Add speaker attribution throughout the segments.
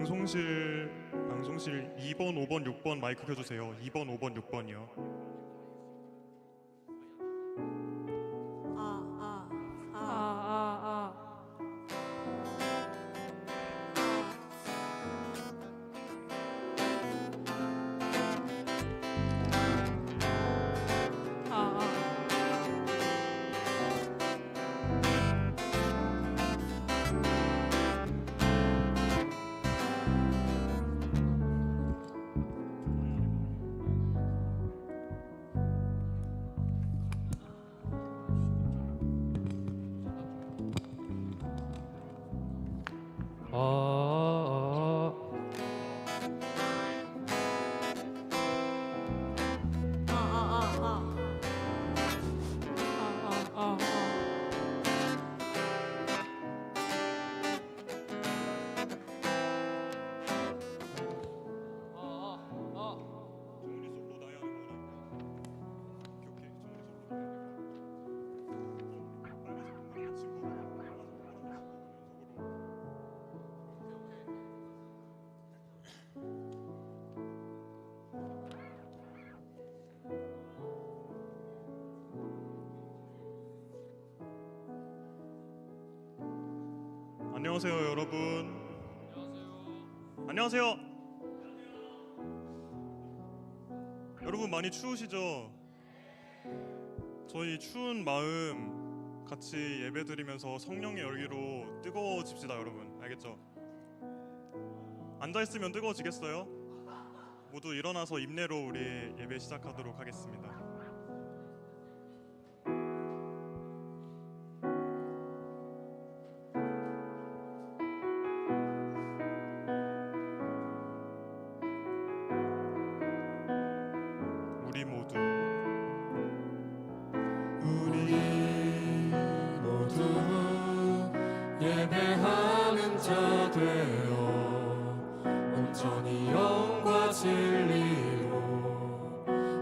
Speaker 1: 방송실 2번, 5번, 6번 마이크 켜주세요. 2번, 5번, 6번이요. 안녕하세요, 여러분. 안녕하세요. 여러분 많이 추우시죠? 저희 추운 마음 같이 예배드리면서 성령의 열기로 뜨거워집시다, 여러분. 알겠죠? 앉아있으면 뜨거워지겠어요? 모두 일어나서 입내로 우리 예배 시작하도록 하겠습니다.
Speaker 2: 예배하는 자 되어 온전히 영과 진리로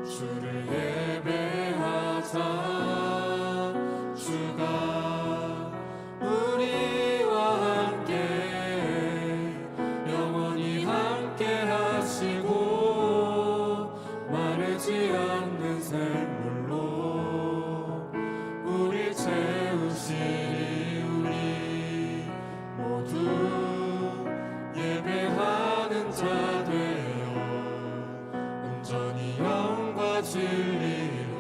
Speaker 2: 주를 예배하자. 주가 우리와 함께 영원히 함께 하시고 마르지 않는 샘물로 우리 채우시리. 예배하는 자 되어 온전히 영과 진리로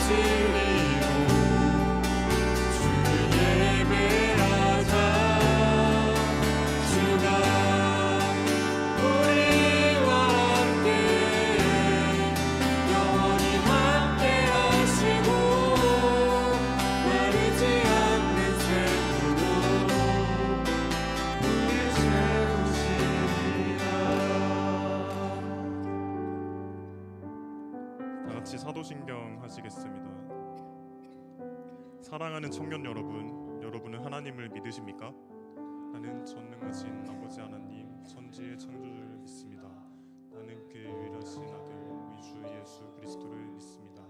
Speaker 2: 진리로 주를 예배하자. 주가 우리와 함께 영원히 함께 하시고 마르지 않는 샘으로 우리 채우시리라.
Speaker 1: 다 같이 사도신경 하시겠습니다. 사랑하는 청년 여러분, 여러분은 하나님을 믿으십니까? 나는 전능하신 아버지 하나님, 천지의 창조주를 믿습니다. 나는 그의 유일하신 아들 우리 주 예수 그리스도를 믿습니다.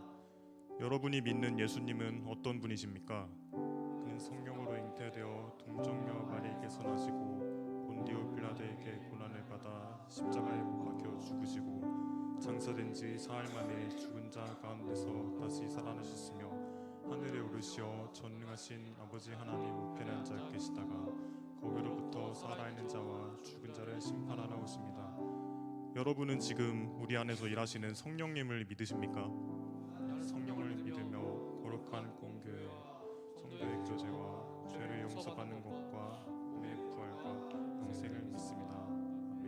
Speaker 1: 여러분이 믿는 예수님은 어떤 분이십니까? 그는 성령으로 잉태되어 동정녀 마리에게서 나시고 본디오 빌라도에게 고난을 받아 십자가에 못 박혀 죽으시고 장사된 지 사흘 만에 죽은 자 가운데서 다시 살아나셨으며 하늘에 오르시어 전능하신 아버지 하나님 우편에 앉아 계시다가 거기로부터 살아있는 자와 죽은 자를 심판하러 오십니다. 여러분은 지금 우리 안에서 일하시는 성령님을 믿으십니까? 성령을 믿으며 거룩한 공교회, 성도의 교제와 죄를 용서받는 것과 내 부활과 영생을 믿습니다. 아멘.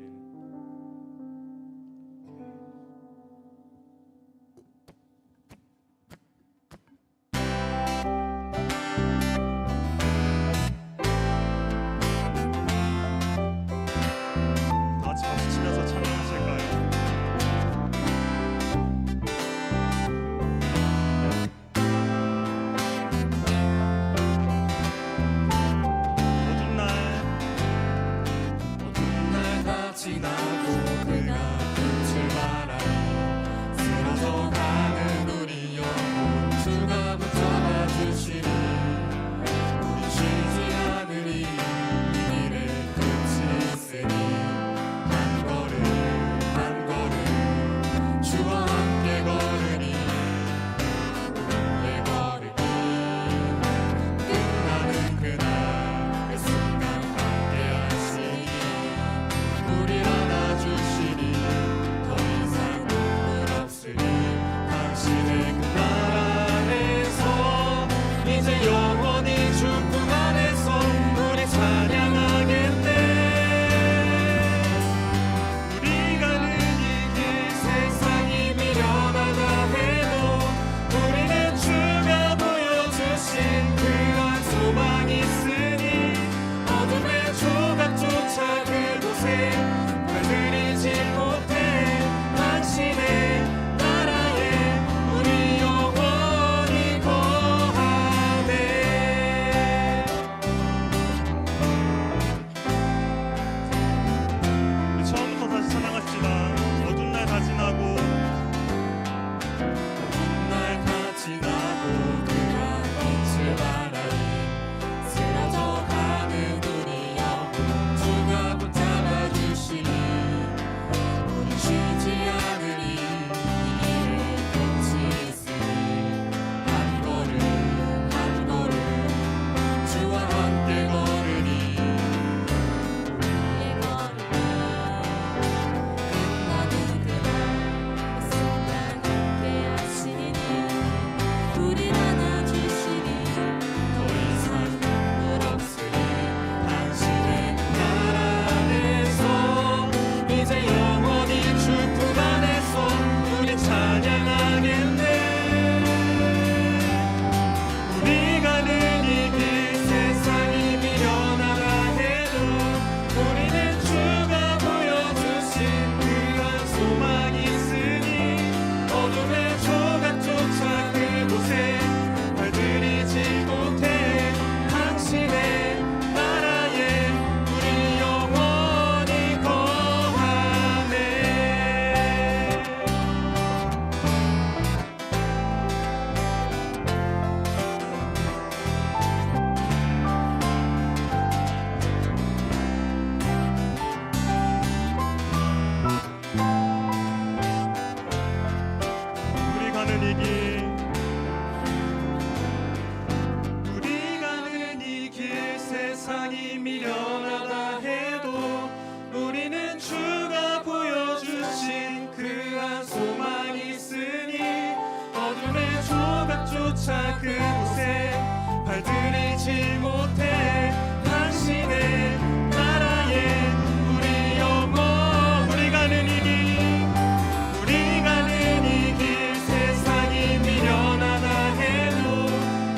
Speaker 1: 다 같이 박수 치면서 찬양하실까요? 조차 그곳에 발들이지 못해 당신의 나라에 우리 영혼 우리 가는 이 길 세상이 미련하다 해도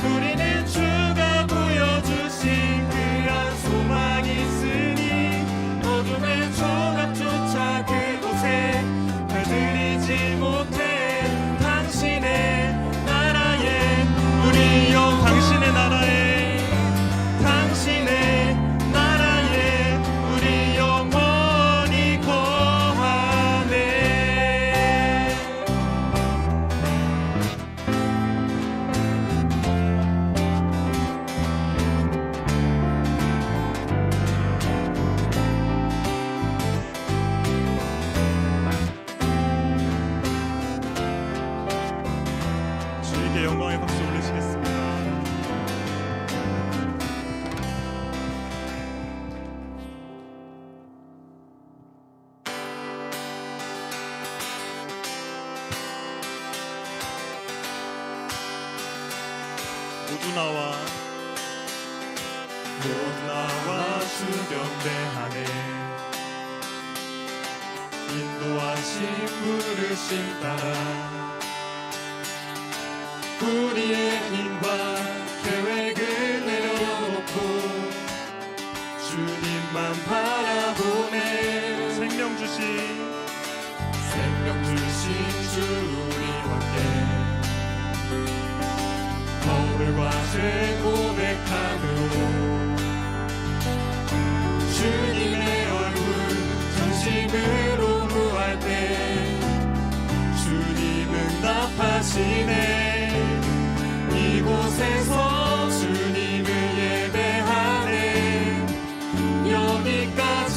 Speaker 1: 우리는 주가 보여주신 그런 소망이 있으니 어둠의 조각조차 그곳에 발들이지 못해 당신의 나라에 우리 영 당신의 나라에 당신의 나라에 우리 영원히 거하네. 주님께 영광의 박수 올리시겠습니다. 모두 나와 주경배하네. 인도하신 부르심 따라 우리의 힘과 계획을 내려놓고 주님만 바라보네. 생명 주신 주 우리와 함께 거울과 죄 고백함으로 주님의 얼굴 전심으로 구할 때 주님은 답하시네. 이곳에서 주님을 예배하네. 여기까지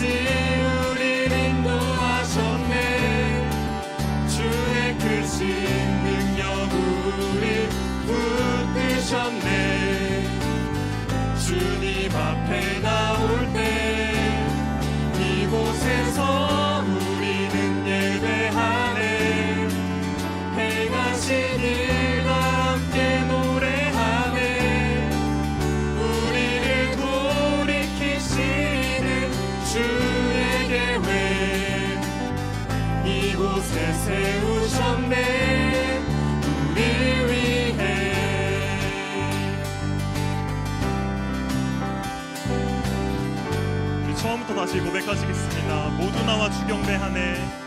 Speaker 1: 우리를 인도하셨네. 주의 크신 능력 우리 붙드셨네. 주님 앞에 나올 때 이곳에서 우리는 예배하네. 행하신 일과 함께 노래하네. 우리를 돌이키시는 주의 계획 이곳에 세우셨네. 우리 위해 우리 처음부터 다시 고백하시겠습니다. 모두 나와 주경배하네.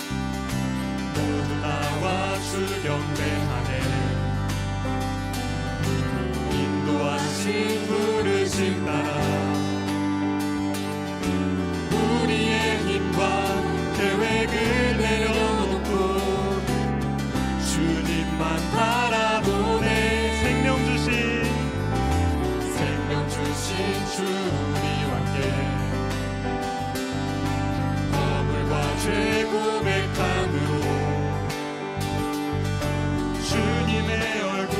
Speaker 1: 모두 나와 주경배하네. 인도하신 부르심 따라 우리의 힘과 계획을 내려놓고 주님만 바라보네. 생명 주신 주 우리와 함께 거울과 죄 고백함으로 주님의 얼굴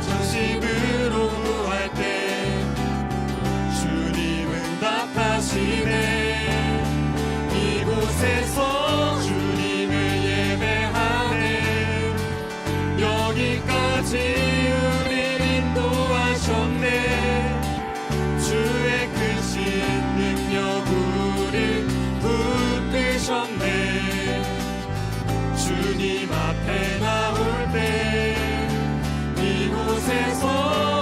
Speaker 1: 전심으로 구할 때 주님은 답하시네. 이곳에서 주님을 예배하네. 여기까지 우릴 인도하셨네. 주의 크신 능력 우릴 붙드셨네. 주님 앞에 나올 때 이곳에서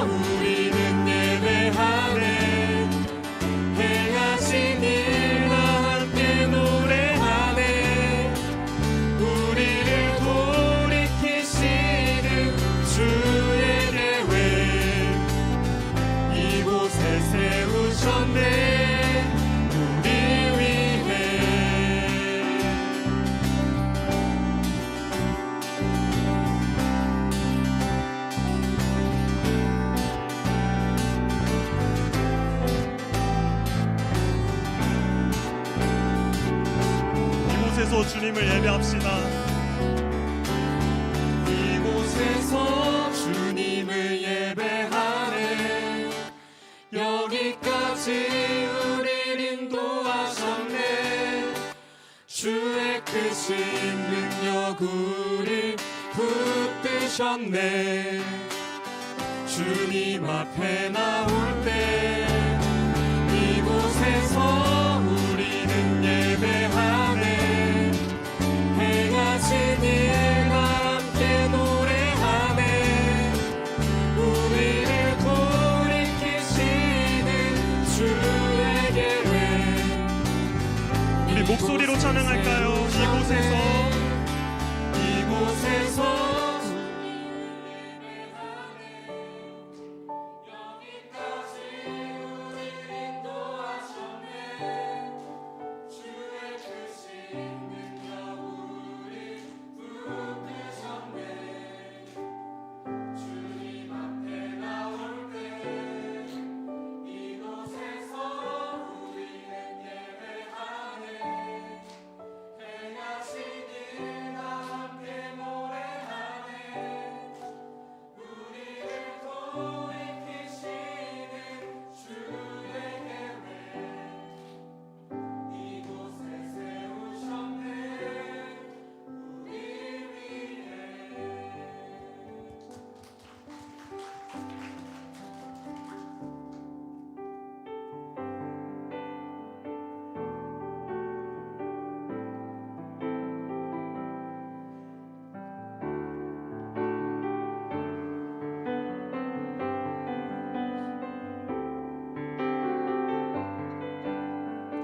Speaker 1: 우리는 예배하네. 행하신 일과 함께 노래하네. 우리를 돌이키시는 주의 계획 이곳에 세우셨네. 우리 위해 이곳에서 주님을 예배합시다. 이곳에서 주님을 예배하네. 여기까지 우릴 인도하셨네. 주의 크신 능력 우릴 붙드셨네.
Speaker 2: 주님 앞에 나올 때 이곳에서 우리는 예배하네. 해가 지는 함께 노래하네. 우리를 돌이키시는 주의 계획.
Speaker 1: 우리 목소리로 찬양할까요?
Speaker 2: 이곳에서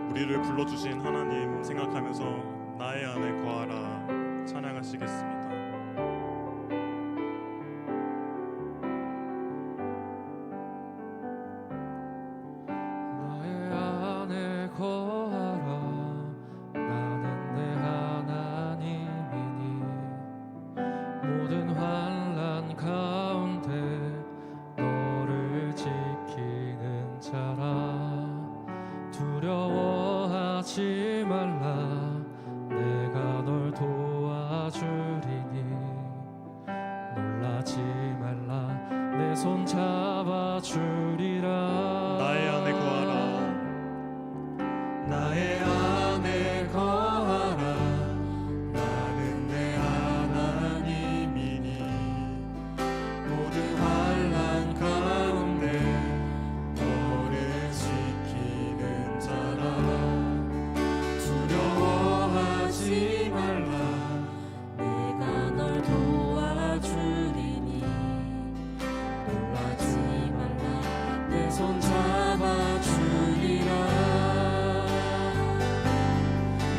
Speaker 1: 우리를 불러주신 하나님 생각하면서 나의 안에 거하라 찬양하시겠습니다.
Speaker 3: 나의 안에 거하라. 나는 내 하나님이니 모든 환난 가운데 너를 지키는 자라. 두려워하지 말라. 내가 널 도와주리니 놀라지 말라. 내 손 잡아주리라.
Speaker 1: 나의 안에 거하라.
Speaker 2: 나의 안에 거하라. 나는 내 하나님이니 모든 환난 가운데 너를 지키는 자라. 두려워하지 말라. 내가 널 도와주리니 놀라지 말라. 내 손 잡아주리라.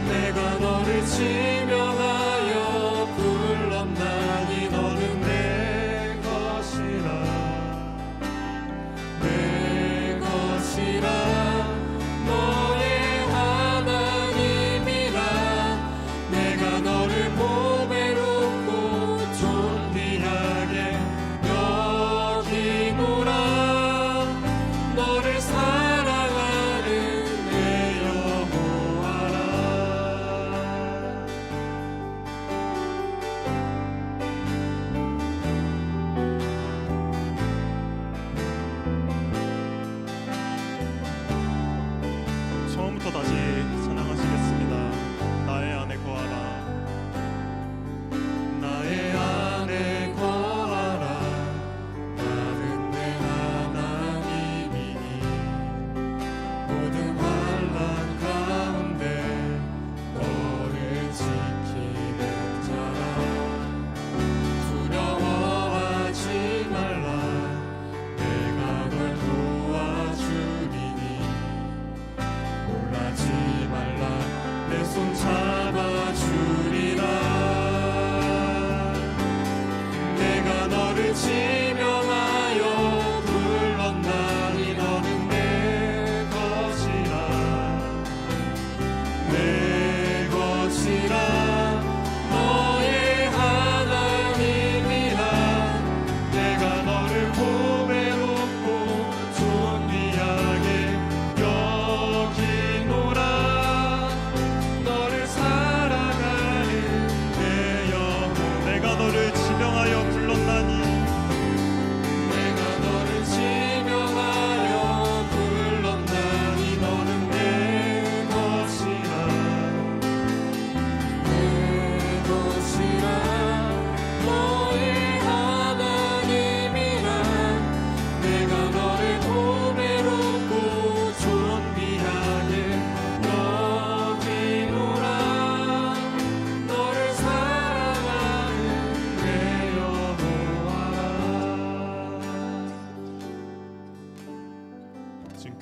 Speaker 2: 내가 너를 지명하여 불렀나니 너는 내 것이라. 내 것이라. 너의 하나님이라. 내가 너를 보배롭고 존귀하게 여기노라. 너를 사랑하는 내 여호와라.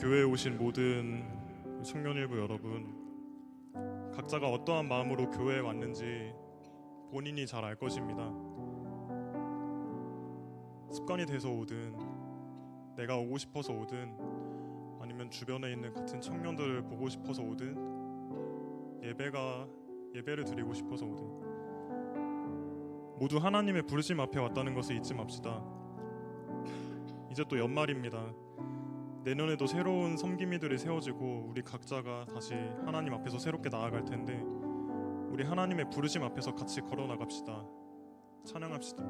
Speaker 1: 교회에 오신 모든 청년일부 여러분, 각자가 어떠한 마음으로 교회에 왔는지 본인이 잘 알 것입니다. 습관이 돼서 오든, 내가 오고 싶어서 오든, 아니면 주변에 있는 같은 청년들을 보고 싶어서 오든, 예배를 드리고 싶어서 오든, 모두 하나님의 부르심 앞에 왔다는 것을 잊지 맙시다. 이제 또 연말입니다. 내년에도 새로운 섬김이들이 세워지고 우리 각자가 다시 하나님 앞에서 새롭게 나아갈 텐데, 우리 하나님의 부르심 앞에서 같이 걸어 나갑시다. 찬양합시다.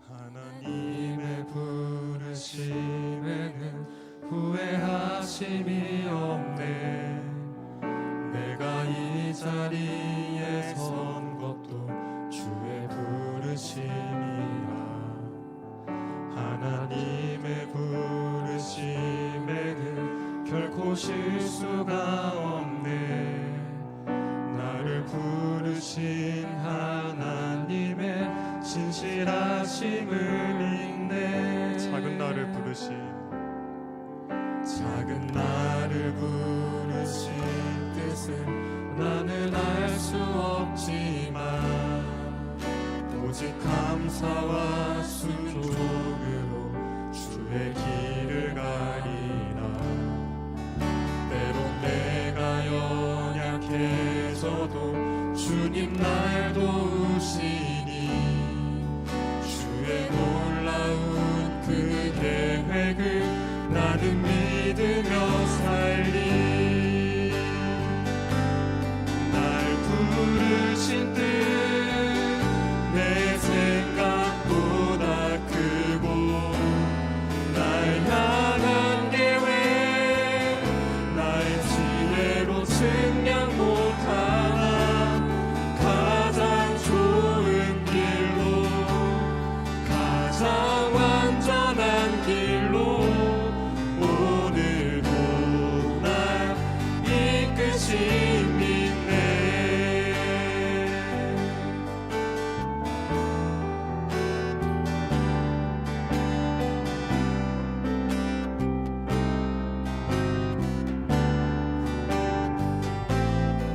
Speaker 2: 하나님의 부르심에는 후회하심이 없네. 내가 이 자리에 선 것도 주의 부르심이라. 하나님의 부르심에는 결코 실수가 없네. 나를 부르신 하나님의 진실하심을 읽네.
Speaker 1: 작은 나를
Speaker 2: 부르신 뜻은 나는 알 수 없지만 오직 감사와 순종으로 주의 길을 가리라. 때론 내가 연약해져도 주님 날 도우시니 주의 놀라운 그 계획을 나는 믿으며 살리. 날 부르신 뜻 내 생각보다 크고 날 향한 계획 나의 지혜로 측량 못하나 가장 좋은 길로 가장 완전한 길로 오늘도 날 이끄신 믿네.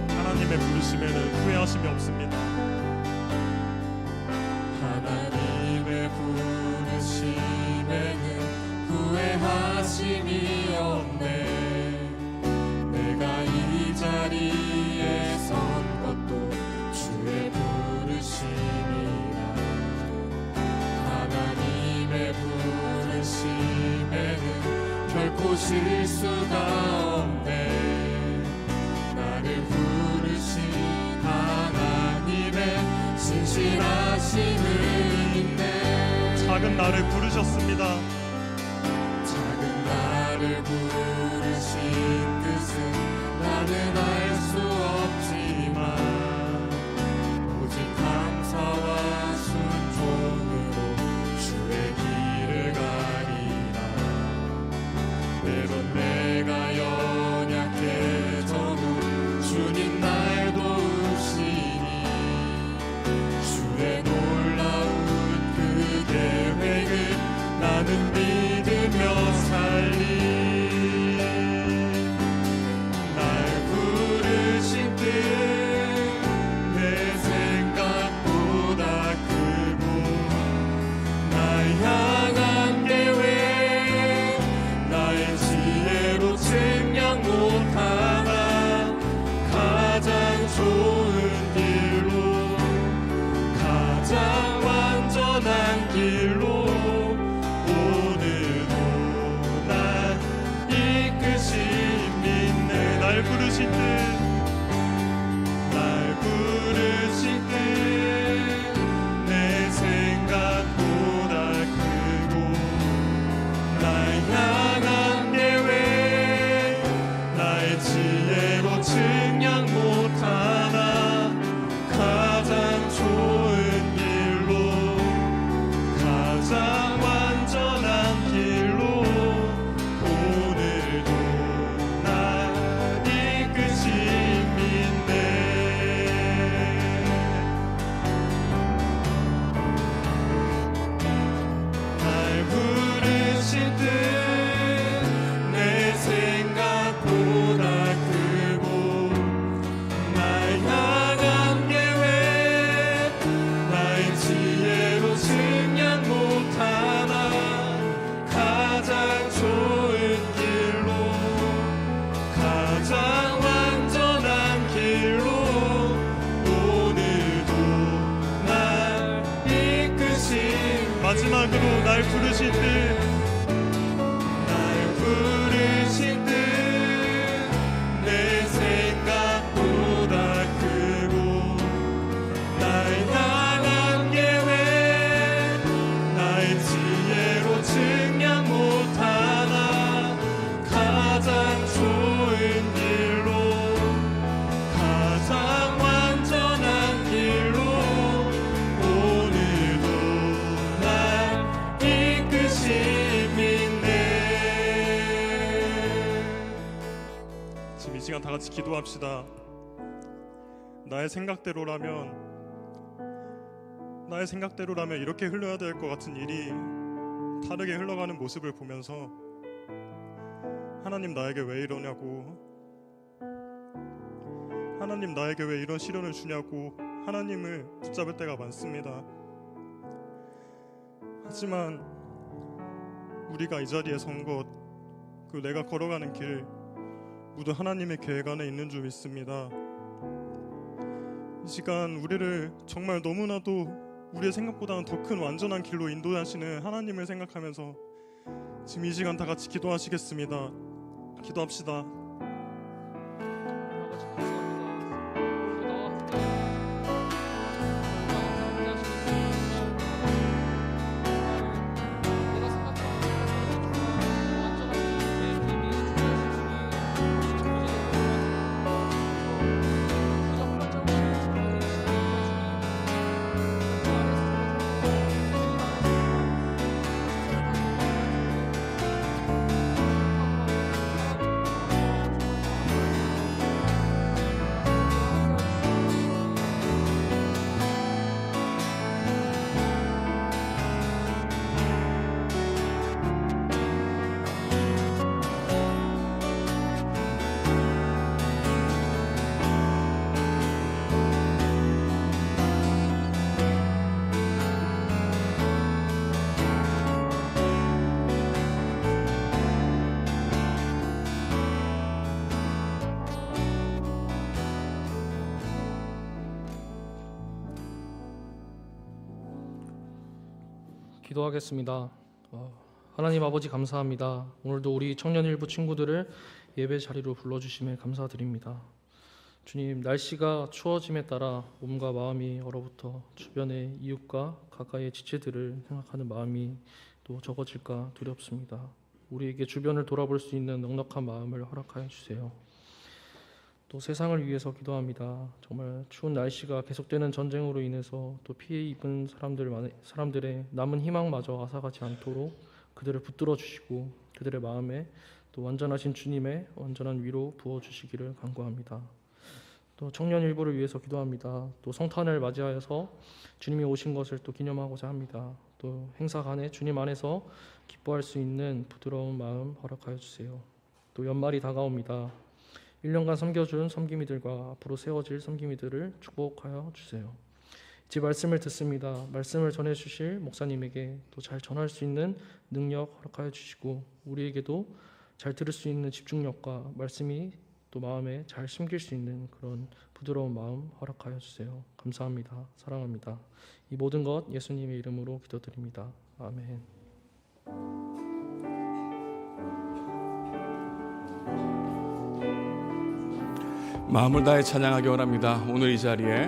Speaker 1: 하나님의 부르심에는 후회하심이 없습니다.
Speaker 2: 하나님의 부르심에는 후회하심이 없네. 내가 이 자리에 선 것도 주의 부르심이라. 하나님의 부르심에는 결코 실수가 없네. 나를 부르신 하나님의 진실하심을 믿네.
Speaker 1: 작은 나를 부르셨습니다.
Speaker 2: 작은 나를 부르신 뜻은 나는 알 수 없지만 오직 감사와 순종으로 주의 길을 가리라. 때론 내가 연약해져도 주님 날 도우시니 주의 놀라운 그 계획을 나는 믿으며 살리. 날 부르신 뜻 내 생각보다 크고 날 향한 계획 나의 지혜로 측량 못하나 가장 좋은 길로 가장 완전한 길로 오늘도 날 이끄신 믿네. 날 부르신 뜻 내 생각보다 크고 날 향한 계획 나의 지혜로 측량 못하나
Speaker 1: 음악으로 날 부르신 듯
Speaker 2: 내 생각보다 크고 날 향한 계획 나의 지혜로 증량 못하나 가장 좋은 길로 가장 완전한 길로 오늘도 날 이끄시 믿네.
Speaker 1: 지금 이 시간 다 같이 기도합시다. 나의 생각대로라면 이렇게 흘러야 될 것 같은 일이 다르게 흘러가는 모습을 보면서 하나님 나에게 왜 이러냐고, 하나님 나에게 왜 이런 시련을 주냐고 하나님을 붙잡을 때가 많습니다. 하지만 우리가 이 자리에 선 것, 그 내가 걸어가는 길 모두 하나님의 계획 안에 있는 줄 믿습니다. 이 시간 우리를 정말 너무나도 우리의 생각보다는 더 큰 완전한 길로 인도하시는 하나님을 생각하면서 지금 이 시간 다 같이 기도하시겠습니다. 기도합시다.
Speaker 3: 기도하겠습니다. 하나님 아버지 감사합니다. 오늘도 우리 청년일부 친구들을 예배 자리로 불러주심에 감사드립니다. 주님, 날씨가 추워짐에 따라 몸과 마음이 얼어붙어 주변의 이웃과 가까이의 지체들을 생각하는 마음이 또 적어질까 두렵습니다. 우리에게 주변을 돌아볼 수 있는 넉넉한 마음을 허락하여 주세요. 또 세상을 위해서 기도합니다. 정말 추운 날씨가 계속되는 전쟁으로 인해서 또 피해 입은 사람들의 남은 희망마저 앗아가지 않도록 그들을 붙들어 주시고 그들의 마음에 또 완전하신 주님의 완전한 위로 부어 주시기를 간구합니다. 또 청년 일부를 위해서 기도합니다. 또 성탄을 맞이하여서 주님이 오신 것을 또 기념하고자 합니다. 또 행사 간에 주님 안에서 기뻐할 수 있는 부드러운 마음 허락하여 주세요. 또 연말이 다가옵니다. 1년간 섬겨준 섬김이들과 앞으로 세워질 섬김이들을 축복하여 주세요. 이제 말씀을 듣습니다. 말씀을 전해주실 목사님에게 또 잘 전할 수 있는 능력 허락하여 주시고 우리에게도 잘 들을 수 있는 집중력과 말씀이 또 마음에 잘 심길 수 있는 그런 부드러운 마음 허락하여 주세요. 감사합니다. 사랑합니다. 이 모든 것 예수님의 이름으로 기도드립니다. 아멘.
Speaker 2: 마음을 다해 찬양하기 원합니다. 오늘 이 자리에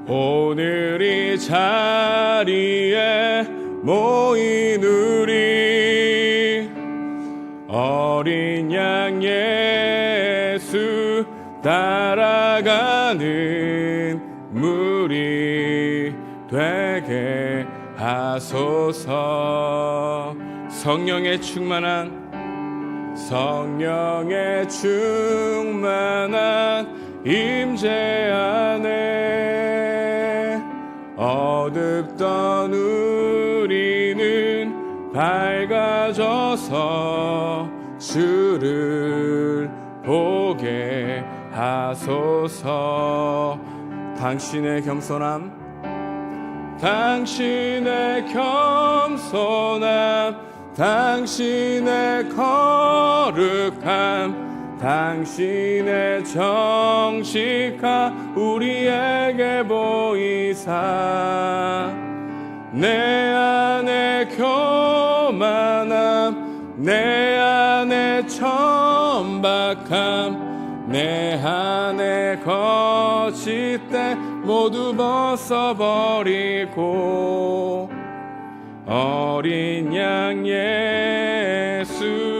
Speaker 2: 오늘 이 자리에 모인 우리 어린 양 예수 따라가는 무리 되게 하소서. 성령의 충만한 임재 안에 어둡던 우리는 밝아져서 주를 보게 하소서. 당신의 겸손함, 당신의 거룩함, 당신의 정직함 우리에게 보이사 내 안에 교만함 내 안에 천박함 내 안에 거짓됨 모두 벗어버리고 어린 양 예수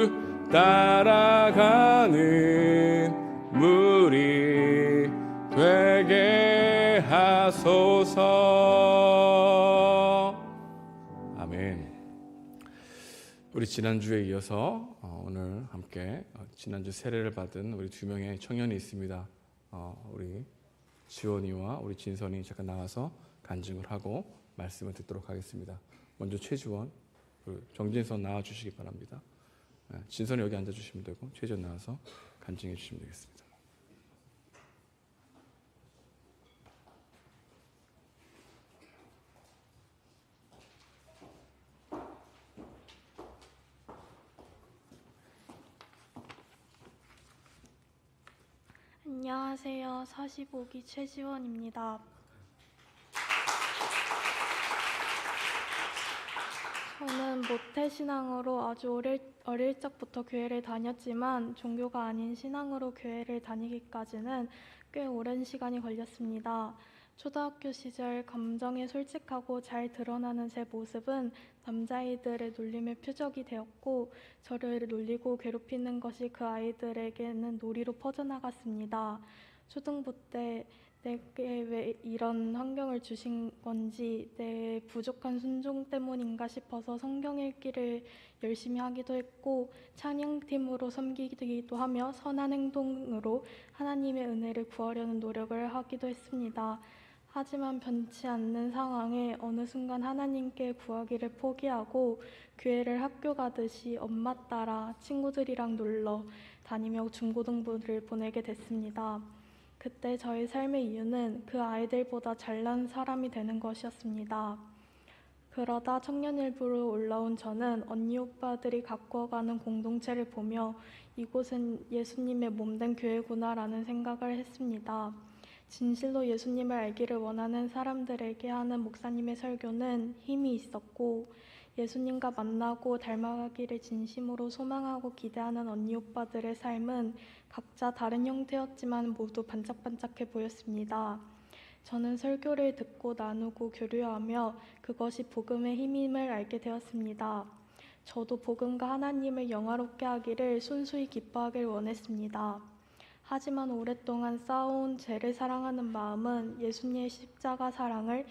Speaker 2: 따라가는 무리 되게 하소서. 아멘. 우리 지난주에 이어서 오늘 함께 지난주 세례를 받은 우리 두 명의 청년이 있습니다. 우리 지원이와 우리 진선이 잠깐 나와서 간증을 하고 말씀을 듣도록 하겠습니다. 먼저 최지원, 정진선 나와주시기 바랍니다. 진선이 여기 앉아주시면 되고 최지원 나와서 간증해 주시면 되겠습니다.
Speaker 4: 안녕하세요. 45기 최지원입니다. 저는 모태신앙으로 아주 어릴 적부터 교회를 다녔지만 종교가 아닌 신앙으로 교회를 다니기까지는 꽤 오랜 시간이 걸렸습니다. 초등학교 시절 감정에 솔직하고 잘 드러나는 제 모습은 남자아이들의 놀림의 표적이 되었고 저를 놀리고 괴롭히는 것이 그 아이들에게는 놀이로 퍼져나갔습니다. 초등부 때 내게 왜 이런 환경을 주신 건지 내 부족한 순종 때문인가 싶어서 성경 읽기를 열심히 하기도 했고 찬양팀으로 섬기기도 하며 선한 행동으로 하나님의 은혜를 구하려는 노력을 하기도 했습니다. 하지만 변치 않는 상황에 어느 순간 하나님께 구하기를 포기하고 교회를 학교 가듯이 엄마 따라 친구들이랑 놀러 다니며 중고등부를 보내게 됐습니다. 그때 저의 삶의 이유는 그 아이들보다 잘난 사람이 되는 것이었습니다. 그러다 청년일부로 올라온 저는 언니 오빠들이 가꾸어가는 공동체를 보며 이곳은 예수님의 몸된 교회구나라는 생각을 했습니다. 진실로 예수님을 알기를 원하는 사람들에게 하는 목사님의 설교는 힘이 있었고 예수님과 만나고 닮아가기를 진심으로 소망하고 기대하는 언니 오빠들의 삶은 각자 다른 형태였지만 모두 반짝반짝해 보였습니다. 저는 설교를 듣고 나누고 교류하며 그것이 복음의 힘임을 알게 되었습니다. 저도 복음과 하나님을 영화롭게 하기를 순수히 기뻐하길 원했습니다. 하지만 오랫동안 쌓아온 죄를 사랑하는 마음은 예수님의 십자가 사랑을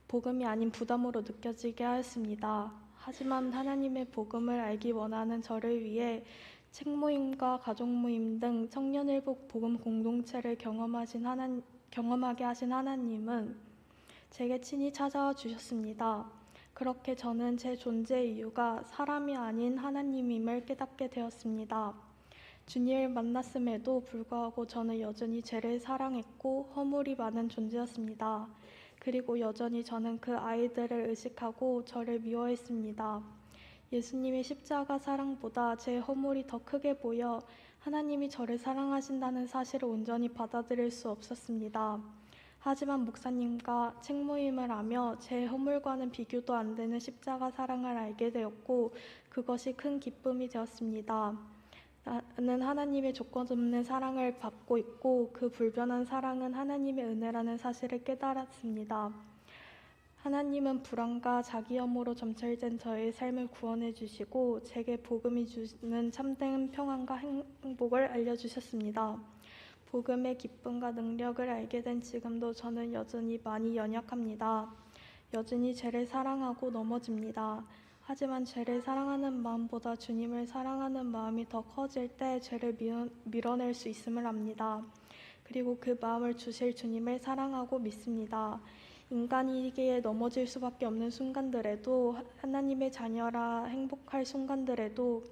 Speaker 4: 복음이 아닌 부담으로 느껴지게 하였습니다. 하지만 하나님의 복음을 알기 원하는 저를 위해 책 모임과 가족 모임 등 청년일부 복음 공동체를 경험하게 하신 하나님은 제게 친히 찾아와 주셨습니다. 그렇게 저는 제 존재의 이유가 사람이 아닌 하나님임을 깨닫게 되었습니다. 주님을 만났음에도 불구하고 저는 여전히 죄를 사랑했고 허물이 많은 존재였습니다. 그리고 여전히 저는 그 아이들을 의식하고 저를 미워했습니다. 예수님의 십자가 사랑보다 제 허물이 더 크게 보여 하나님이 저를 사랑하신다는 사실을 온전히 받아들일 수 없었습니다. 하지만 목사님과 책 모임을 하며 제 허물과는 비교도 안 되는 십자가 사랑을 알게 되었고 그것이 큰 기쁨이 되었습니다. 나는 하나님의 조건 없는 사랑을 받고 있고 그 불변한 사랑은 하나님의 은혜라는 사실을 깨달았습니다. 하나님은 불안과 자기 혐오로 점철된 저의 삶을 구원해 주시고 제게 복음이 주는 참된 평안과 행복을 알려주셨습니다. 복음의 기쁨과 능력을 알게 된 지금도 저는 여전히 많이 연약합니다. 여전히 죄를 사랑하고 넘어집니다. 하지만 죄를 사랑하는 마음보다 주님을 사랑하는 마음이 더 커질 때 죄를 밀어낼 수 있음을 압니다. 그리고 그 마음을 주실 주님을 사랑하고 믿습니다. 인간이기에 넘어질 수밖에 없는 순간들에도 하나님의 자녀라 행복할 순간들에도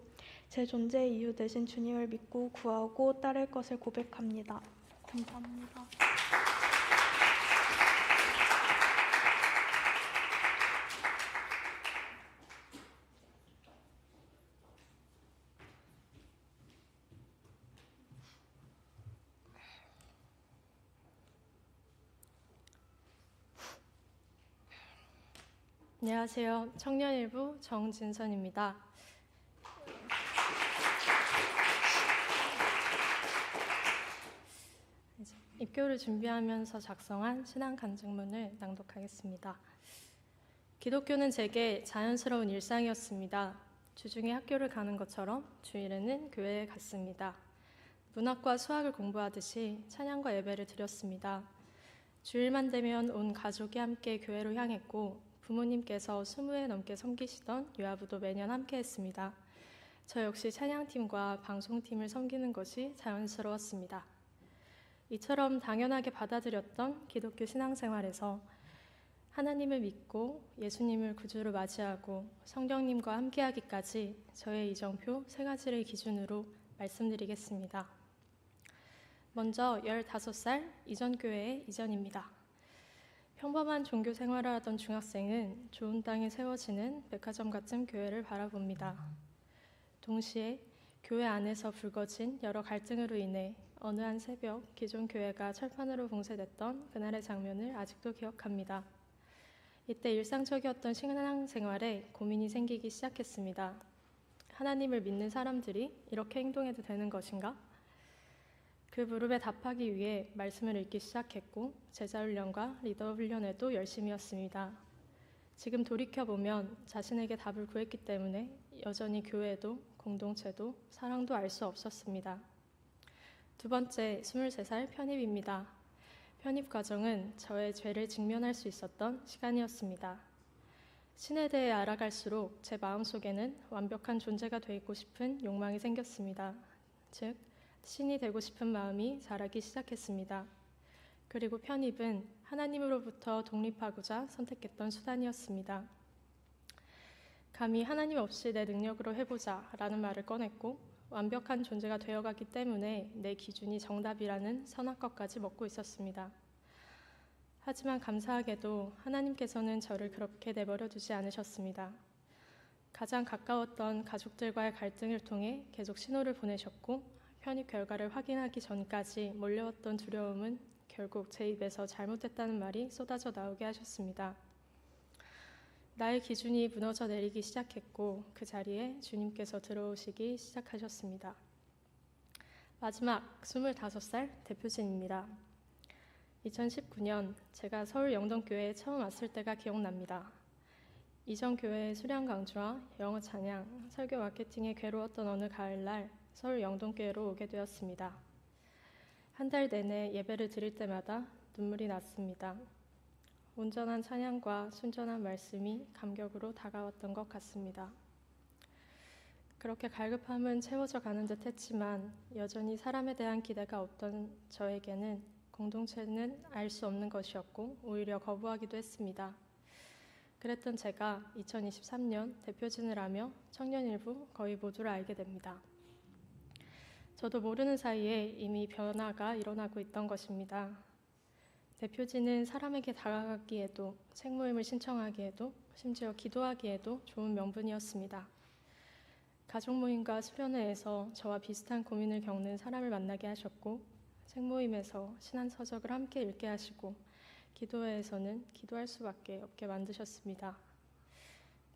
Speaker 4: 제 존재의 이유 대신 주님을 믿고 구하고 따를 것을 고백합니다. 감사합니다.
Speaker 5: 안녕하세요. 청년일부 정진선입니다. 입교를 준비하면서 작성한 신앙 간증문을 낭독하겠습니다. 기독교는 제게 자연스러운 일상이었습니다. 주중에 학교를 가는 것처럼 주일에는 교회에 갔습니다. 문학과 수학을 공부하듯이 찬양과 예배를 드렸습니다. 주일만 되면 온 가족이 함께 교회로 향했고 부모님께서 20회 넘게 섬기시던 유아부도 매년 함께 했습니다. 저 역시 찬양팀과 방송팀을 섬기는 것이 자연스러웠습니다. 이처럼 당연하게 받아들였던 기독교 신앙생활에서 하나님을 믿고 예수님을 구주로 맞이하고 성령님과 함께하기까지 저의 이정표 3가지를 기준으로 말씀드리겠습니다. 먼저 15살 이전 교회의 이전입니다. 평범한 종교 생활을 하던 중학생은 좋은 땅에 세워지는 백화점 같은 교회를 바라봅니다. 동시에 교회 안에서 불거진 여러 갈등으로 인해 어느 한 새벽 기존 교회가 철판으로 봉쇄됐던 그날의 장면을 아직도 기억합니다. 이때 일상적이었던 신앙생활에 고민이 생기기 시작했습니다. 하나님을 믿는 사람들이 이렇게 행동해도 되는 것인가? 그 물음에 답하기 위해 말씀을 읽기 시작했고 제자훈련과 리더훈련에도 열심이었습니다. 지금 돌이켜보면 자신에게 답을 구했기 때문에 여전히 교회도 공동체도 사랑도 알 수 없었습니다. 두 번째, 23살 편입입니다. 편입 과정은 저의 죄를 직면할 수 있었던 시간이었습니다. 신에 대해 알아갈수록 제 마음속에는 완벽한 존재가 되고 싶은 욕망이 생겼습니다. 즉, 신이 되고 싶은 마음이 자라기 시작했습니다. 그리고 편입은 하나님으로부터 독립하고자 선택했던 수단이었습니다. 감히 하나님 없이 내 능력으로 해보자 라는 말을 꺼냈고 완벽한 존재가 되어가기 때문에 내 기준이 정답이라는 선악과까지 먹고 있었습니다. 하지만 감사하게도 하나님께서는 저를 그렇게 내버려 두지 않으셨습니다. 가장 가까웠던 가족들과의 갈등을 통해 계속 신호를 보내셨고 편입 결과를 확인하기 전까지 몰려왔던 두려움은 결국 제 입에서 잘못됐다는 말이 쏟아져 나오게 하셨습니다. 나의 기준이 무너져 내리기 시작했고 그 자리에 주님께서 들어오시기 시작하셨습니다. 마지막 25살 대표진입니다. 2019년 제가 서울 영동교회에 처음 왔을 때가 기억납니다. 이전 교회의 수련 강좌와 영어 찬양, 설교 마케팅에 괴로웠던 어느 가을날 서울 영동교회로 오게 되었습니다. 한 달 내내 예배를 드릴 때마다 눈물이 났습니다. 온전한 찬양과 순전한 말씀이 감격으로 다가왔던 것 같습니다. 그렇게 갈급함은 채워져 가는 듯 했지만 여전히 사람에 대한 기대가 없던 저에게는 공동체는 알 수 없는 것이었고 오히려 거부하기도 했습니다. 그랬던 제가 2023년 대표진을 하며 청년일부 거의 모두를 알게 됩니다. 저도 모르는 사이에 이미 변화가 일어나고 있던 것입니다. 대표진은 사람에게 다가가기에도 책모임을 신청하기에도 심지어 기도하기에도 좋은 명분이었습니다. 가족 모임과 수련회에서 저와 비슷한 고민을 겪는 사람을 만나게 하셨고 책모임에서 신앙서적을 함께 읽게 하시고 기도회에서는 기도할 수밖에 없게 만드셨습니다.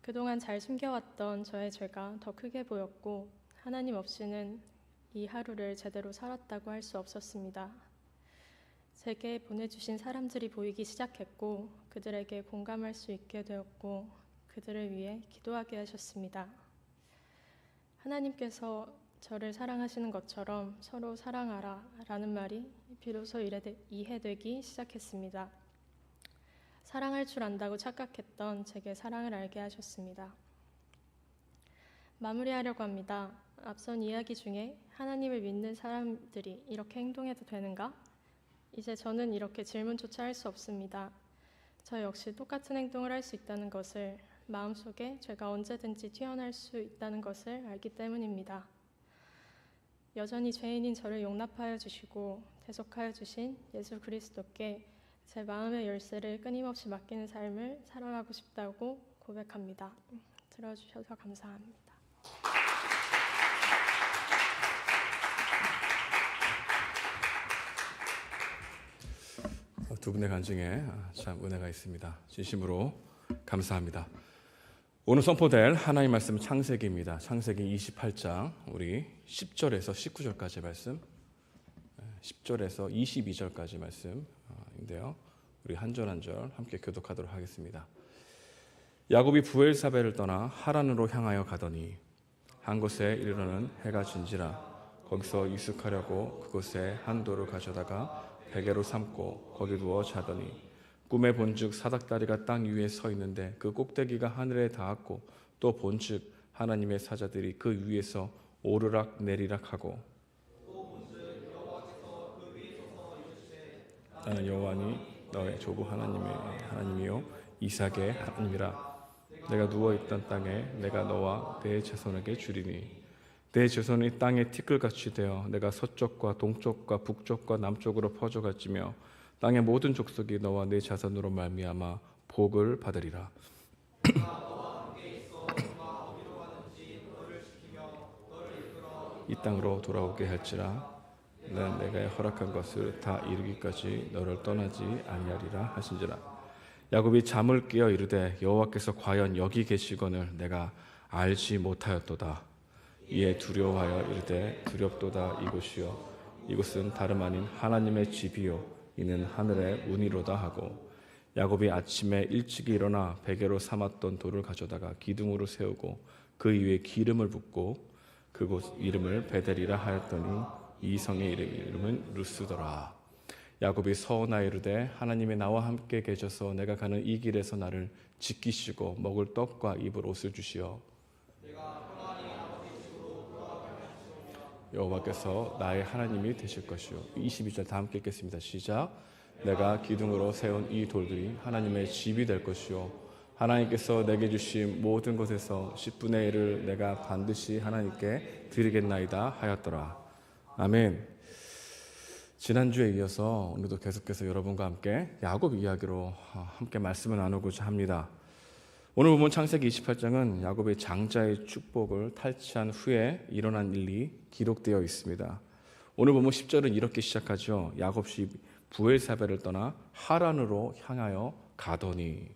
Speaker 5: 그동안 잘 숨겨왔던 저의 죄가 더 크게 보였고 하나님 없이는 이 하루를 제대로 살았다고 할 수 없었습니다. 제게 보내주신 사람들이 보이기 시작했고 그들에게 공감할 수 있게 되었고 그들을 위해 기도하게 하셨습니다. 하나님께서 저를 사랑하시는 것처럼 서로 사랑하라 라는 말이 비로소 이해되기 시작했습니다. 사랑할 줄 안다고 착각했던 제게 사랑을 알게 하셨습니다. 마무리하려고 합니다. 앞선 이야기 중에 하나님을 믿는 사람들이 이렇게 행동해도 되는가? 이제 저는 이렇게 질문조차 할 수 없습니다. 저 역시 똑같은 행동을 할 수 있다는 것을, 마음속에 죄가 언제든지 튀어나올 수 있다는 것을 알기 때문입니다. 여전히 죄인인 저를 용납하여 주시고 대속하여 주신 예수 그리스도께 제 마음의 열쇠를 끊임없이 맡기는 삶을 살아가고 싶다고 고백합니다. 들어주셔서 감사합니다.
Speaker 2: 두 분의 간증에 참 은혜가 있습니다. 진심으로 감사합니다. 오늘 선포될 하나님의 말씀 창세기입니다. 창세기 28장 우리 10절에서 19절까지 말씀, 10절에서 22절까지 말씀인데요. 우리 한 절 한 절 함께 교독하도록 하겠습니다. 야곱이 브엘사벨을 떠나 하란으로 향하여 가더니 한 곳에 이르러는 해가 진지라 거기서 유숙하려고 그곳에 한 돌을 가져다가 베개로 삼고 거기 누워 자더니 꿈에 본즉 사닥다리가 땅 위에 서 있는데 그 꼭대기가 하늘에 닿았고 또 본즉 하나님의 사자들이 그 위에서 오르락 내리락 하고 나는 여호와니 너의 조부 하나님이요 이삭의 하나님이라. 내가 누워있던 땅에 내가 너와 내 자손에게 주리니 내 자손이 땅에 티끌같이 되어 내가 서쪽과 동쪽과 북쪽과 남쪽으로 퍼져갈지며 땅의 모든 족속이 너와 내 자손으로 말미암아 복을 받으리라. 이 땅으로 돌아오게 할지라 난 내가 허락한 것을 다 이루기까지 너를 떠나지 아니하리라 하신지라. 야곱이 잠을 깨어 이르되 여호와께서 과연 여기 계시거늘 내가 알지 못하였도다. 이에 두려워하여 이르되 두렵도다. 이곳이요 이곳은 다름 아닌 하나님의 집이요 이는 하늘의 문이로다 하고 야곱이 아침에 일찍이 일어나 베개로 삼았던 돌을 가져다가 기둥으로 세우고 그 위에 기름을 붓고 그곳 이름을 베델이라 하였더니 이 성의 이름은 루스더라. 야곱이 서원하여 이르되 하나님이 나와 함께 계셔서 내가 가는 이 길에서 나를 지키시고 먹을 떡과 입을 옷을 주시어 여호와께서 나의 하나님이 되실 것이요. 22절 다 함께 읽겠습니다. 시작. 내가 기둥으로 세운 이 돌들이 하나님의 집이 될 것이요 하나님께서 내게 주신 모든 것에서 10분의 1을 내가 반드시 하나님께 드리겠나이다 하였더라. 아멘. 지난주에 이어서 오늘도 계속해서 여러분과 함께 야곱 이야기로 함께 말씀을 나누고자 합니다. 오늘 보면 창세기 28장은 야곱의 장자의 축복을 탈취한 후에 일어난 일이 기록되어 있습니다. 오늘 보면 10절은 이렇게 시작하죠. 야곱이 브엘사벨을 떠나 하란으로 향하여 가더니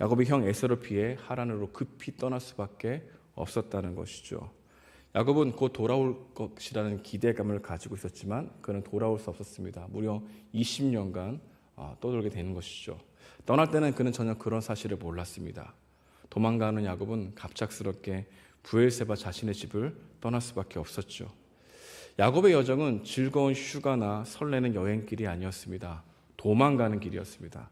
Speaker 2: 야곱이 형 에서를 피해 하란으로 급히 떠날 수밖에 없었다는 것이죠. 야곱은 곧 돌아올 것이라는 기대감을 가지고 있었지만 그는 돌아올 수 없었습니다. 무려 20년간 떠돌게 되는 것이죠. 떠날 때는 그는 전혀 그런 사실을 몰랐습니다. 도망가는 야곱은 갑작스럽게 브엘세바 자신의 집을 떠날 수밖에 없었죠. 야곱의 여정은 즐거운 휴가나 설레는 여행길이 아니었습니다. 도망가는 길이었습니다.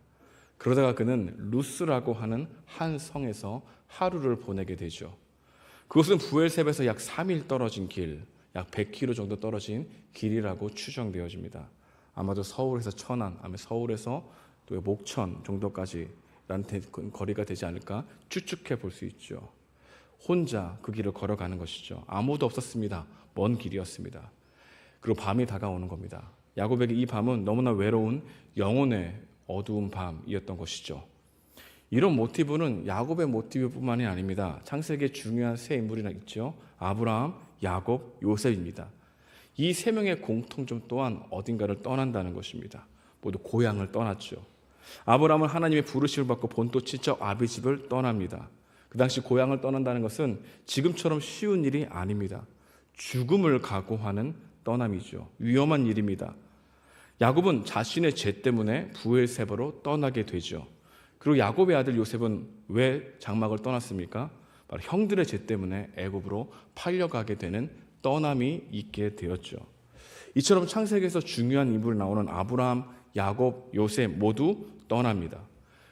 Speaker 2: 그러다가 그는 루스라고 하는 한 성에서 하루를 보내게 되죠. 그것은 브엘세바에서 약 3일 떨어진 길, 약 100km 정도 떨어진 길이라고 추정되어집니다. 아마도 서울에서 천안, 아니면 서울에서 또 목천 정도까지라는 거리가 되지 않을까 추측해 볼 수 있죠. 혼자 그 길을 걸어가는 것이죠. 아무도 없었습니다. 먼 길이었습니다. 그리고 밤이 다가오는 겁니다. 야곱에게 이 밤은 너무나 외로운 영혼의 어두운 밤이었던 것이죠. 이런 모티브는 야곱의 모티브뿐만이 아닙니다. 창세기에 중요한 세 인물이 있죠. 아브라함, 야곱, 요셉입니다. 이 세 명의 공통점 또한 어딘가를 떠난다는 것입니다. 모두 고향을 떠났죠. 아브라함은 하나님의 부르심을 받고 본토 친척 아비 집을 떠납니다. 그 당시 고향을 떠난다는 것은 지금처럼 쉬운 일이 아닙니다. 죽음을 각오하는 떠남이죠. 위험한 일입니다. 야곱은 자신의 죄 때문에 브엘세바로 떠나게 되죠. 그리고 야곱의 아들 요셉은 왜 장막을 떠났습니까? 바로 형들의 죄 때문에 애굽으로 팔려가게 되는 떠남이 있게 되었죠. 이처럼 창세기에서 중요한 인물이 나오는 아브라함, 야곱, 요셉 모두 떠납니다.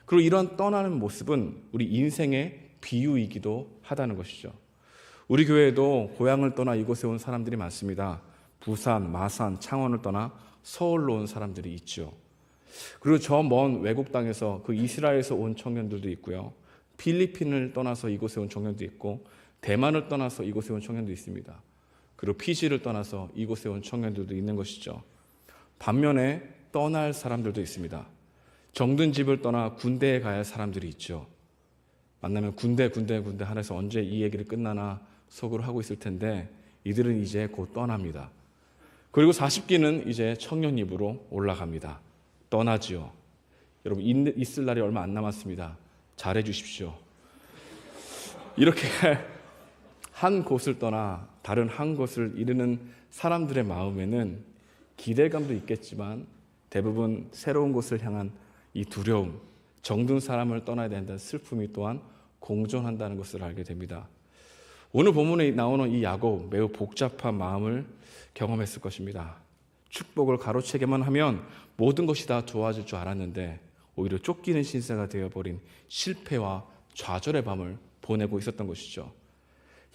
Speaker 2: 그리고 이러한 떠나는 모습은 우리 인생의 비유이기도 하다는 것이죠. 우리 교회에도 고향을 떠나 이곳에 온 사람들이 많습니다. 부산, 마산, 창원을 떠나 서울로 온 사람들이 있죠. 그리고 저 먼 외국 땅에서 그 이스라엘에서 온 청년들도 있고요. 필리핀을 떠나서 이곳에 온 청년도 있고 대만을 떠나서 이곳에 온 청년도 있습니다. 그리고 피지를 떠나서 이곳에 온 청년들도 있는 것이죠. 반면에 떠날 사람들도 있습니다. 정든 집을 떠나 군대에 가야 할 사람들이 있죠. 만나면 군대 하면서 언제 이 얘기를 끝나나 속으로 하고 있을 텐데 이들은 이제 곧 떠납니다. 그리고 40기는 이제 청년입으로 올라갑니다. 떠나지요. 여러분 있을 날이 얼마 안 남았습니다. 잘해 주십시오. 이렇게 한 곳을 떠나 다른 한 곳을 이르는 사람들의 마음에는 기대감도 있겠지만 대부분 새로운 곳을 향한 이 두려움, 정든 사람을 떠나야 된다는 슬픔이 또한 공존한다는 것을 알게 됩니다. 오늘 본문에 나오는 이 야곱, 매우 복잡한 마음을 경험했을 것입니다. 축복을 가로채기만 하면 모든 것이 다 좋아질 줄 알았는데 오히려 쫓기는 신세가 되어버린 실패와 좌절의 밤을 보내고 있었던 것이죠.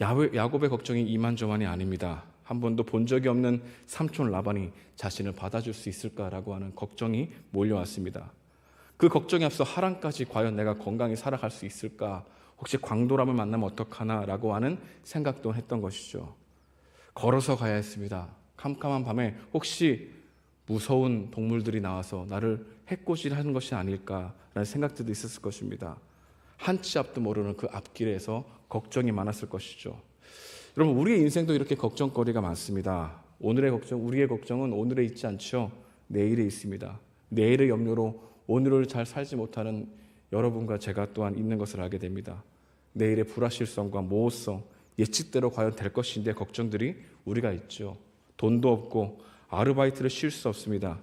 Speaker 2: 야곱의 걱정이 이만저만이 아닙니다. 한 번도 본 적이 없는 삼촌 라반이 자신을 받아줄 수 있을까라고 하는 걱정이 몰려왔습니다. 그 걱정에 앞서 하란까지 과연 내가 건강히 살아갈 수 있을까? 혹시 광도람을 만나면 어떡하나라고 하는 생각도 했던 것이죠. 걸어서 가야 했습니다. 캄캄한 밤에 혹시 무서운 동물들이 나와서 나를 해코지하는 것이 아닐까라는 생각들도 있었을 것입니다. 한 치 앞도 모르는 그 앞길에서 걱정이 많았을 것이죠. 여러분, 우리의 인생도 이렇게 걱정거리가 많습니다. 오늘의 걱정, 우리의 걱정은 오늘에 있지 않죠. 내일에 있습니다. 내일의 염려로 오늘을 잘 살지 못하는 여러분과 제가 또한 있는 것을 알게 됩니다. 내일의 불확실성과 모호성, 예측대로 과연 될 것인데 걱정들이 우리가 있죠. 돈도 없고 아르바이트를 쉴 수 없습니다.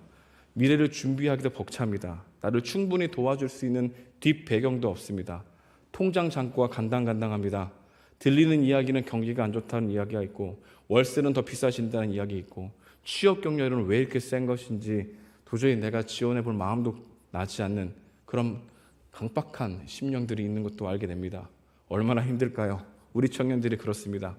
Speaker 2: 미래를 준비하기도 벅찹니다. 나를 충분히 도와줄 수 있는 뒷 배경도 없습니다. 통장 잔고가 간당간당합니다. 들리는 이야기는 경기가 안 좋다는 이야기가 있고 월세는 더 비싸진다는 이야기 있고 취업 경력은 왜 이렇게 센 것인지 도저히 내가 지원해 볼 마음도 나지 않는 그런 강박한 심령들이 있는 것도 알게 됩니다. 얼마나 힘들까요? 우리 청년들이 그렇습니다.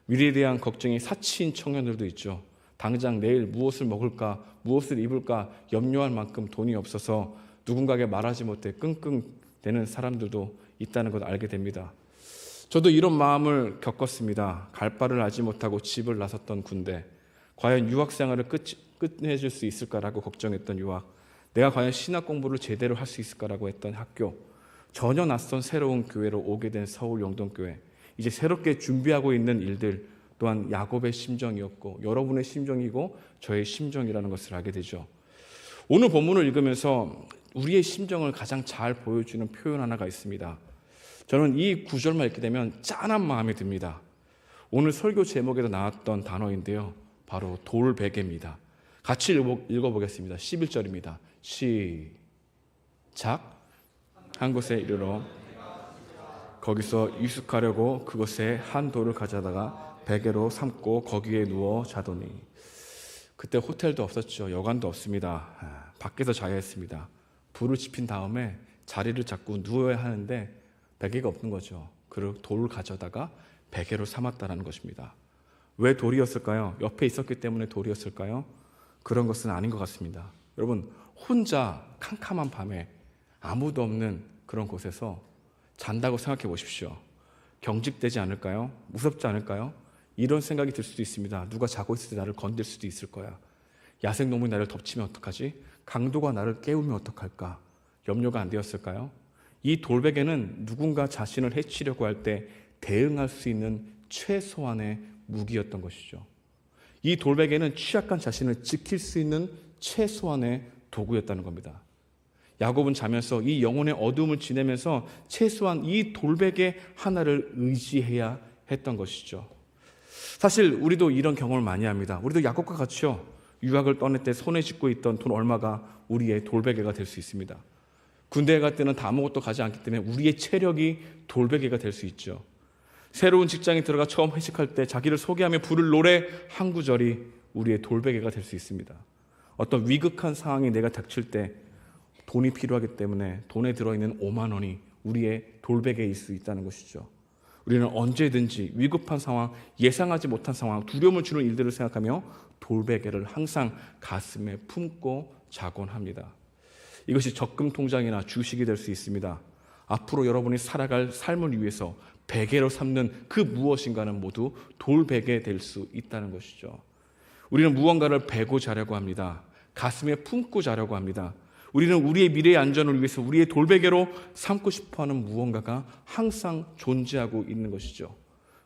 Speaker 2: 미래에 대한 걱정이 사치인 청년들도 있죠. 당장 내일 무엇을 먹을까, 무엇을 입을까 염려할 만큼 돈이 없어서 누군가에게 말하지 못해 끙끙대는 사람들도 있다는 걸 알게 됩니다. 저도 이런 마음을 겪었습니다. 갈 바를 알지 못하고 집을 나섰던 군대, 과연 유학 생활을 끝내줄 수 있을까라고 걱정했던 유학, 내가 과연 신학 공부를 제대로 할 수 있을까라고 했던 학교, 전혀 낯선 새로운 교회로 오게 된 서울 영동교회, 이제 새롭게 준비하고 있는 일들 또한 야곱의 심정이었고 여러분의 심정이고 저의 심정이라는 것을 알게 되죠. 오늘 본문을 읽으면서 우리의 심정을 가장 잘 보여주는 표현 하나가 있습니다. 저는 이 구절만 읽게 되면 짠한 마음이 듭니다. 오늘 설교 제목에도 나왔던 단어인데요. 바로 돌베개입니다. 같이 읽어보겠습니다. 11절입니다. 시작. 한 곳에 이르러 거기서 유숙하려고 그곳에 한 돌을 가져다가 베개로 삼고 거기에 누워 자더니, 그때 호텔도 없었죠. 여관도 없습니다. 밖에서 자야 했습니다. 불을 지핀 다음에 자리를 잡고 누워야 하는데 베개가 없는 거죠. 그리고 돌을 가져다가 베개로 삼았다는 것입니다. 왜 돌이었을까요? 옆에 있었기 때문에 돌이었을까요? 그런 것은 아닌 것 같습니다. 여러분, 혼자 캄캄한 밤에 아무도 없는 그런 곳에서 잔다고 생각해 보십시오. 경직되지 않을까요? 무섭지 않을까요? 이런 생각이 들 수도 있습니다. 누가 자고 있을 때 나를 건들 수도 있을 거야. 야생동물이 나를 덮치면 어떡하지? 강도가 나를 깨우면 어떡할까? 염려가 안 되었을까요? 이 돌베개는 누군가 자신을 해치려고 할 때 대응할 수 있는 최소한의 무기였던 것이죠. 이 돌베개는 취약한 자신을 지킬 수 있는 최소한의 도구였다는 겁니다. 야곱은 자면서 이 영혼의 어두움을 지내면서 최소한 이 돌베개 하나를 의지해야 했던 것이죠. 사실 우리도 이런 경험을 많이 합니다. 우리도 야곱과 같이요. 유학을 떠날 때 손에 쥐고 있던 돈 얼마가 우리의 돌베개가 될 수 있습니다. 군대에 갈 때는 다 아무것도 가지 않기 때문에 우리의 체력이 돌베개가 될 수 있죠. 새로운 직장에 들어가 처음 회식할 때 자기를 소개하며 부를 노래 한 구절이 우리의 돌베개가 될 수 있습니다. 어떤 위급한 상황이 내가 닥칠 때 돈이 필요하기 때문에 돈에 들어있는 5만 원이 우리의 돌베개일 수 있다는 것이죠. 우리는 언제든지 위급한 상황, 예상하지 못한 상황, 두려움을 주는 일들을 생각하며 돌베개를 항상 가슴에 품고 자곤 합니다. 이것이 적금 통장이나 주식이 될 수 있습니다. 앞으로 여러분이 살아갈 삶을 위해서 베개로 삼는 그 무엇인가는 모두 돌베개 될 수 있다는 것이죠. 우리는 무언가를 베고 자려고 합니다. 가슴에 품고 자려고 합니다. 우리는 우리의 미래의 안전을 위해서 우리의 돌베개로 삼고 싶어하는 무언가가 항상 존재하고 있는 것이죠.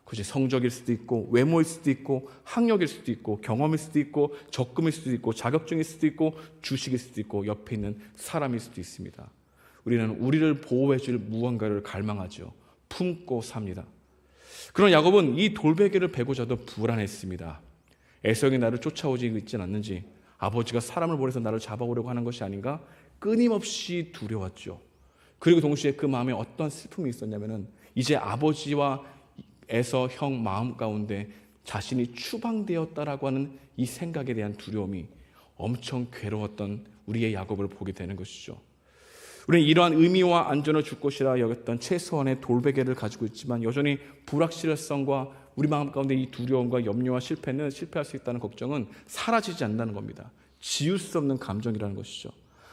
Speaker 2: 그것이 성적일 수도 있고 외모일 수도 있고 학력일 수도 있고 경험일 수도 있고 적금일 수도 있고 자격증일 수도 있고 주식일 수도 있고 옆에 있는 사람일 수도 있습니다. 우리는 우리를 보호해 줄 무언가를 갈망하죠. 품고 삽니다. 그러나 야곱은 이 돌베개를 베고자도 불안했습니다. 에서가 나를 쫓아오지 있진 않는지, 아버지가 사람을 보내서 나를 잡아오려고 하는 것이 아닌가 끊임없이 두려웠죠. 그리고 동시에 그 마음에 어떤 슬픔이 있었냐면은 이제 아버지와 에서 형 마음 가운데 자신이 추방되었다라고 하는 이 생각에 대한 두려움이 엄청 괴로웠던 우리의 야곱을 보게 되는 것이죠. 우리는 이러한 의미와 안전을 줄 것이라 여겼던 최소한의 돌베개를 가지고 있지만 여전히 불확실성과 우리 마음 가운데 이 두려움과 염려와 실패할 수 있다는 걱정은 사라지지 않는다는 겁니다. 지울 수 없는 감정이라는 것이죠.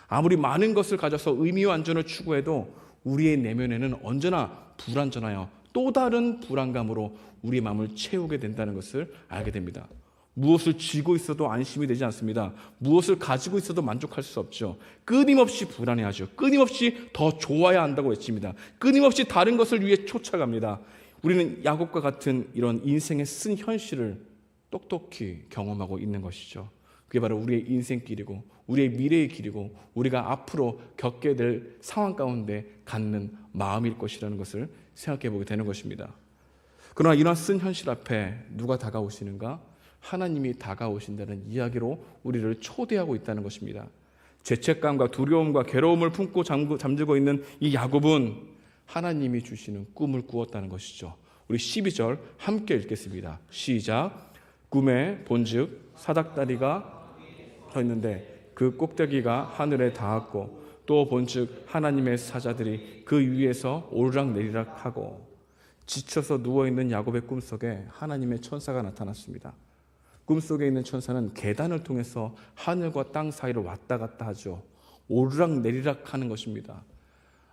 Speaker 2: 아무리 많은 것을 가져서 의미와 안전을 추구해도 우리의 내면에는 언제나 불안전하여 또 다른 불안감으로 우리 마음을 채우게 된다는 것을 알게 됩니다. 무엇을 쥐고 있어도 안심이 되지 않습니다. 무엇을 가지고 있어도 만족할 수 없죠. 끊임없이 불안해하죠. 끊임없이 더 좋아야 한다고 외칩니다. 끊임없이 다른 것을 위해 쫓아갑니다. 우리는 야곱과 같은 이런 인생의 쓴 현실을 똑똑히 경험하고 있는 것이죠. 그게 바로 우리의 인생길이고 우리의 미래의 길이고 우리가 앞으로 겪게 될 상황 가운데 갖는 마음일 것이라는 것을 생각해 보게 되는 것입니다. 그러나 이러한 쓴 현실 앞에 누가 다가오시는가? 하나님이 다가오신다는 이야기로 우리를 초대하고 있다는 것입니다. 죄책감과 두려움과 괴로움을 품고 잠들고 있는 이 야곱은 하나님이 주시는 꿈을 꾸었다는 것이죠. 우리 12절 함께 읽겠습니다. 시작. 꿈에 본즉 사닥다리가 서 있는데 그 꼭대기가 하늘에 닿았고 또 본즉 하나님의 사자들이 그 위에서 오르락내리락 하고. 지쳐서 누워있는 야곱의 꿈속에 하나님의 천사가 나타났습니다. 꿈속에 있는 천사는 계단을 통해서 하늘과 땅 사이를 왔다 갔다 하죠. 오르락내리락 하는 것입니다.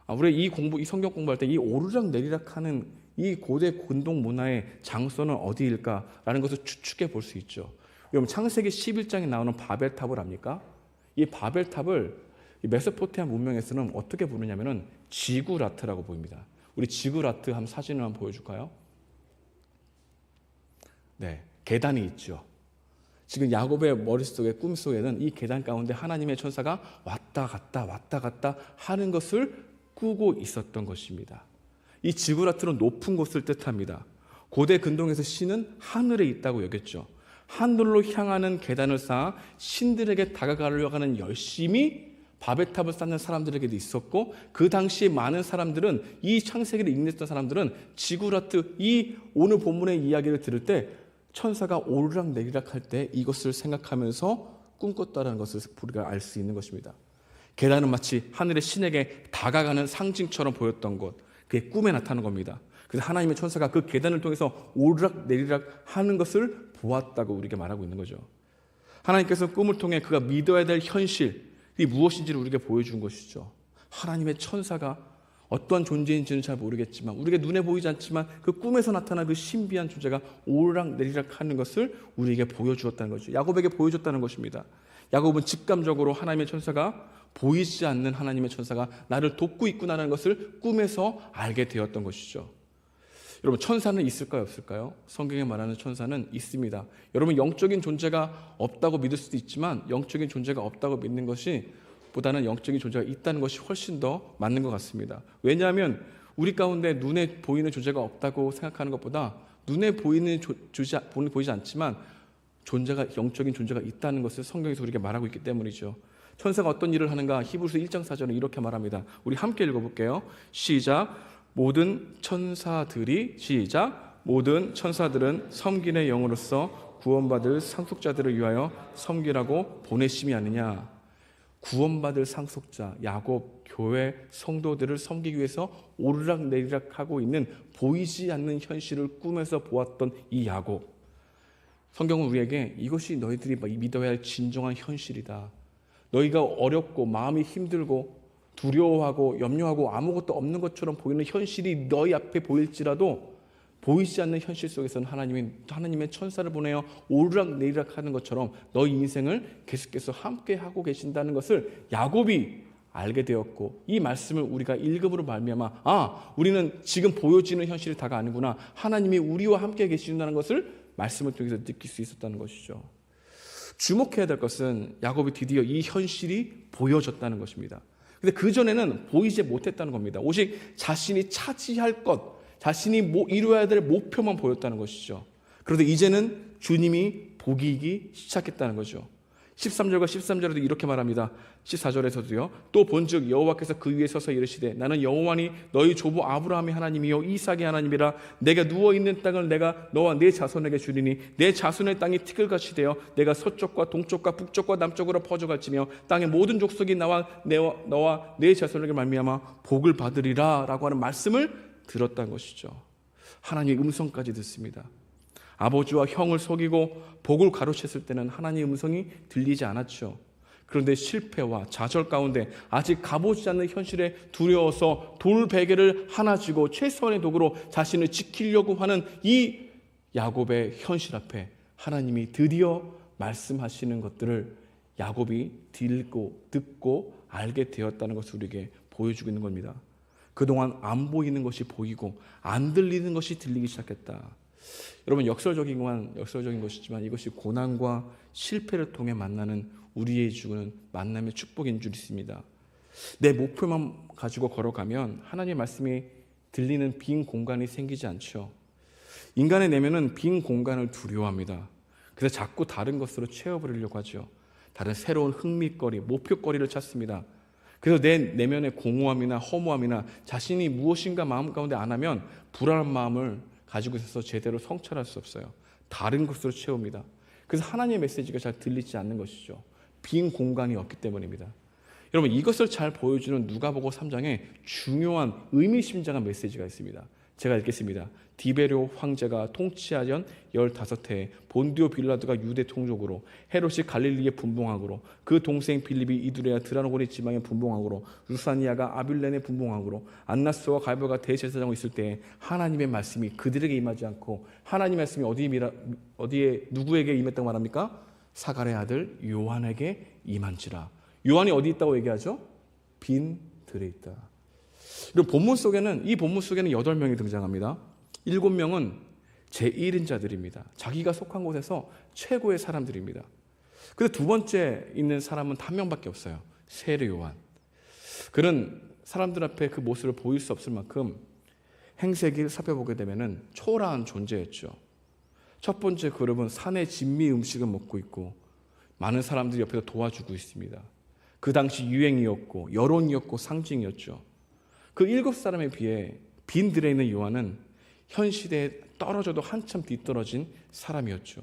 Speaker 2: 우리 이 성경 공부할 때 이 오르락내리락 하는 이 고대 근동 문화의 장소는 어디일까라는 것을 추측해 볼 수 있죠. 여러분 창세기 11장에 나오는 바벨탑을 압니까? 이 바벨탑을 메소포타미아 문명에서는 어떻게 부르냐면은 지구라트라고 보입니다. 우리 지구라트 한번 사진을 한번 보여줄까요? 네, 계단이 있죠. 지금 야곱의 머릿속에 꿈속에는 이 계단 가운데 하나님의 천사가 왔다 갔다 하는 것을 꾸고 있었던 것입니다. 이 지구라트는 높은 곳을 뜻합니다. 고대 근동에서 신은 하늘에 있다고 여겼죠. 하늘로 향하는 계단을 쌓아 신들에게 다가가려고 하는 열심이 바벨탑을 쌓는 사람들에게도 있었고, 그 당시에 많은 사람들은 이 창세기를 읽는 사람들은 지구라트 이 오늘 본문의 이야기를 들을 때 천사가 오르락내리락 할 때 이것을 생각하면서 꿈꿨다는 것을 우리가 알 수 있는 것입니다. 계단은 마치 하늘의 신에게 다가가는 상징처럼 보였던 것, 그게 꿈에 나타나는 겁니다. 그래서 하나님의 천사가 그 계단을 통해서 오르락내리락 하는 것을 보았다고 우리에게 말하고 있는 거죠. 하나님께서 꿈을 통해 그가 믿어야 될 현실이 무엇인지를 우리에게 보여준 것이죠. 하나님의 천사가 어떠한 존재인지는 잘 모르겠지만, 우리에게 눈에 보이지 않지만 그 꿈에서 나타난 그 신비한 존재가 오르락내리락 하는 것을 우리에게 보여주었다는 거죠. 야곱에게 보여줬다는 것입니다. 야곱은 직감적으로 하나님의 천사가, 보이지 않는 하나님의 천사가 나를 돕고 있구나라는 것을 꿈에서 알게 되었던 것이죠. 여러분, 천사는 있을까요, 없을까요? 성경에 말하는 천사는 있습니다. 여러분, 영적인 존재가 없다고 믿을 수도 있지만 영적인 존재가 없다고 믿는 것이 보다는 영적인 존재가 있다는 것이 훨씬 더 맞는 것 같습니다. 왜냐하면 우리 가운데 눈에 보이는 존재가 없다고 생각하는 것보다 눈에 보이지 않지만 영적인 존재가 있다는 것을 성경에서 우리에게 말하고 있기 때문이죠. 천사가 어떤 일을 하는가? 히브리서 1장 4절은 이렇게 말합니다. 우리 함께 읽어볼게요. 시작. 모든 천사들은 섬김의 영으로서 구원받을 상속자들을 위하여 섬기라고 보내심이 아니냐. 구원받을 상속자, 야곱, 교회, 성도들을 섬기기 위해서 오르락내리락하고 있는 보이지 않는 현실을 꿈에서 보았던 이 야곱. 성경은 우리에게 이것이 너희들이 믿어야 할 진정한 현실이다. 너희가 어렵고 마음이 힘들고 두려워하고 염려하고 아무것도 없는 것처럼 보이는 현실이 너희 앞에 보일지라도 보이지 않는 현실 속에서는 하나님의 천사를 보내어 오르락내리락 하는 것처럼 너희 인생을 계속해서 함께하고 계신다는 것을 야곱이 알게 되었고, 이 말씀을 우리가 읽음으로 말미암아 우리는 지금 보여지는 현실이 다가 아니구나, 하나님이 우리와 함께 계신다는 것을 말씀을 통해서 느낄 수 있었다는 것이죠. 주목해야 될 것은 야곱이 드디어 이 현실이 보여졌다는 것입니다. 근데 그전에는 보이지 못했다는 겁니다. 오직 자신이 차지할 것, 자신이 이루어야 될 목표만 보였다는 것이죠. 그런데 이제는 주님이 보이기 시작했다는 거죠. 13절과 13절에도 이렇게 말합니다. 14절에서도요. 또 본즉 여호와께서 그 위에 서서 이르시되 나는 여호와니 너희 조부 아브라함의 하나님이요 이삭의 하나님이라. 내가 누워 있는 땅을 내가 너와 네 자손에게 주리니 내 자손의 땅이 티끌같이 되어 내가 서쪽과 동쪽과 북쪽과 남쪽으로 퍼져갈지며 땅의 모든 족속이 너와 네 자손에게 말미암아 복을 받으리라라고 하는 말씀을 들었다는 것이죠. 하나님의 음성까지 듣습니다. 아버지와 형을 속이고 복을 가로챘을 때는 하나님의 음성이 들리지 않았죠. 그런데 실패와 좌절 가운데 아직 가보지 않는 현실에 두려워서 돌 베개를 하나 쥐고 최소한의 도구로 자신을 지키려고 하는 이 야곱의 현실 앞에 하나님이 드디어 말씀하시는 것들을 야곱이 듣고 알게 되었다는 것을 우리에게 보여주고 있는 겁니다. 그동안 안 보이는 것이 보이고 안 들리는 것이 들리기 시작했다. 여러분, 역설적인 것이지만 이것이 고난과 실패를 통해 만나는 우리의 주는 만남의 축복인 줄 있습니다. 내 목표만 가지고 걸어가면 하나님의 말씀이 들리는 빈 공간이 생기지 않죠. 인간의 내면은 빈 공간을 두려워합니다. 그래서 자꾸 다른 것으로 채워버리려고 하죠. 다른 새로운 흥미거리, 목표거리를 찾습니다. 그래서 내 내면의 공허함이나 허무함이나 자신이 무엇인가 마음 가운데 안 하면 불안한 마음을 가지고 있어서 제대로 성찰할 수 없어요. 다른 것으로 채웁니다. 그래서 하나님의 메시지가 잘 들리지 않는 것이죠. 빈 공간이 없기 때문입니다. 여러분, 이것을 잘 보여주는 누가복음 3장에 중요한 의미심장한 메시지가 있습니다. 제가 읽겠습니다. 디베료 황제가 통치하던 15해 본디오 빌라도가 유대 통족으로, 헤롯이 갈릴리의 분봉왕으로, 그 동생 빌립이 이두레아 드라노고니 지방의 분봉왕으로, 루사니아가 아빌렌의 분봉왕으로, 안나스와 갈보가 대제사장으로 있을 때에 하나님의 말씀이 그들에게 임하지 않고, 하나님의 말씀이 어디에 누구에게 임했다고 말합니까? 사갈의 아들 요한에게 임한지라. 요한이 어디 있다고 얘기하죠? 빈 들에 있다. 그리고 이 본문 속에는 8명이 등장합니다. 7명은 제1인자들입니다. 자기가 속한 곳에서 최고의 사람들입니다. 그런데 두 번째 있는 사람은 한 명밖에 없어요. 세례 요한. 그는 사람들 앞에 그 모습을 보일 수 없을 만큼 행색을 살펴보게 되면 초라한 존재였죠. 첫 번째 그룹은 산의 진미 음식을 먹고 있고 많은 사람들이 옆에서 도와주고 있습니다. 그 당시 유행이었고 여론이었고 상징이었죠. 그 7사람에 비해 빈 들에 있는 요한은 현 시대에 떨어져도 한참 뒤떨어진 사람이었죠.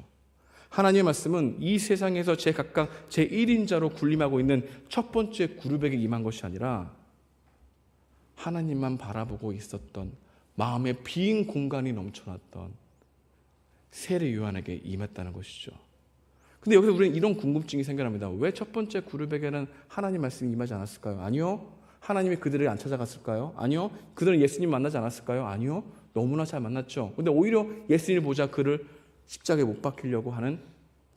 Speaker 2: 하나님의 말씀은 이 세상에서 각각 제1인자로 군림하고 있는 첫 번째 그룹에게 임한 것이 아니라 하나님만 바라보고 있었던 마음의 빈 공간이 넘쳐났던 세례 요한에게 임했다는 것이죠. 근데 여기서 우리는 이런 궁금증이 생겨납니다. 왜 첫 번째 그룹에게는 하나님 말씀이 임하지 않았을까요? 아니요. 하나님이 그들을 안 찾아갔을까요? 아니요. 그들은 예수님 만나지 않았을까요? 아니요. 너무나 잘 만났죠. 근데 오히려 예수님을 보자 그를 십자가에 못 박히려고 하는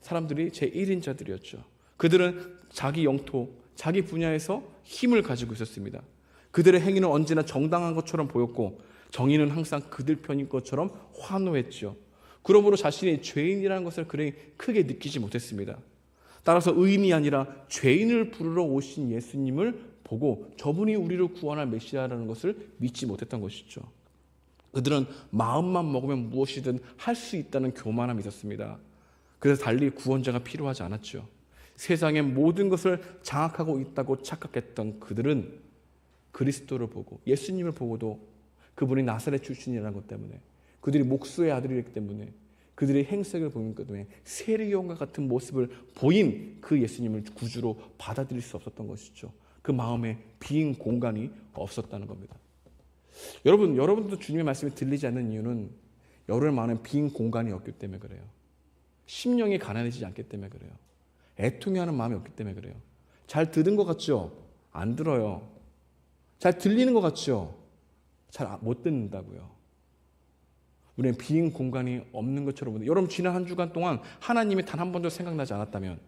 Speaker 2: 사람들이 제1인자들이었죠. 그들은 자기 영토, 자기 분야에서 힘을 가지고 있었습니다. 그들의 행위는 언제나 정당한 것처럼 보였고 정의는 항상 그들 편인 것처럼 환호했죠. 그러므로 자신이 죄인이라는 것을 그리 크게 느끼지 못했습니다. 따라서 의인이 아니라 죄인을 부르러 오신 예수님을 보고 저분이 우리를 구원할 메시아라는 것을 믿지 못했던 것이죠. 그들은 마음만 먹으면 무엇이든 할 수 있다는 교만함이 있었습니다. 그래서 달리 구원자가 필요하지 않았죠. 세상의 모든 것을 장악하고 있다고 착각했던 그들은 그리스도를 보고 예수님을 보고도 그분이 나사렛 출신이라는 것 때문에, 그들이 목수의 아들이기 때문에, 그들의 행색을 보는 것 때문에 세례 요한과 같은 모습을 보인 그 예수님을 구주로 받아들일 수 없었던 것이죠. 그 마음에 빈 공간이 없었다는 겁니다. 여러분도 주님의 말씀이 들리지 않는 이유는 여러분 마음에 빈 공간이 없기 때문에 그래요. 심령이 가난해지지 않기 때문에 그래요. 애통해하는 마음이 없기 때문에 그래요. 잘 들은 것 같죠? 안 들어요. 잘 들리는 것 같죠? 잘 못 듣는다고요. 우리는 빈 공간이 없는 것처럼, 여러분 지난 한 주간 동안 하나님이 단 한 번도 생각나지 않았다면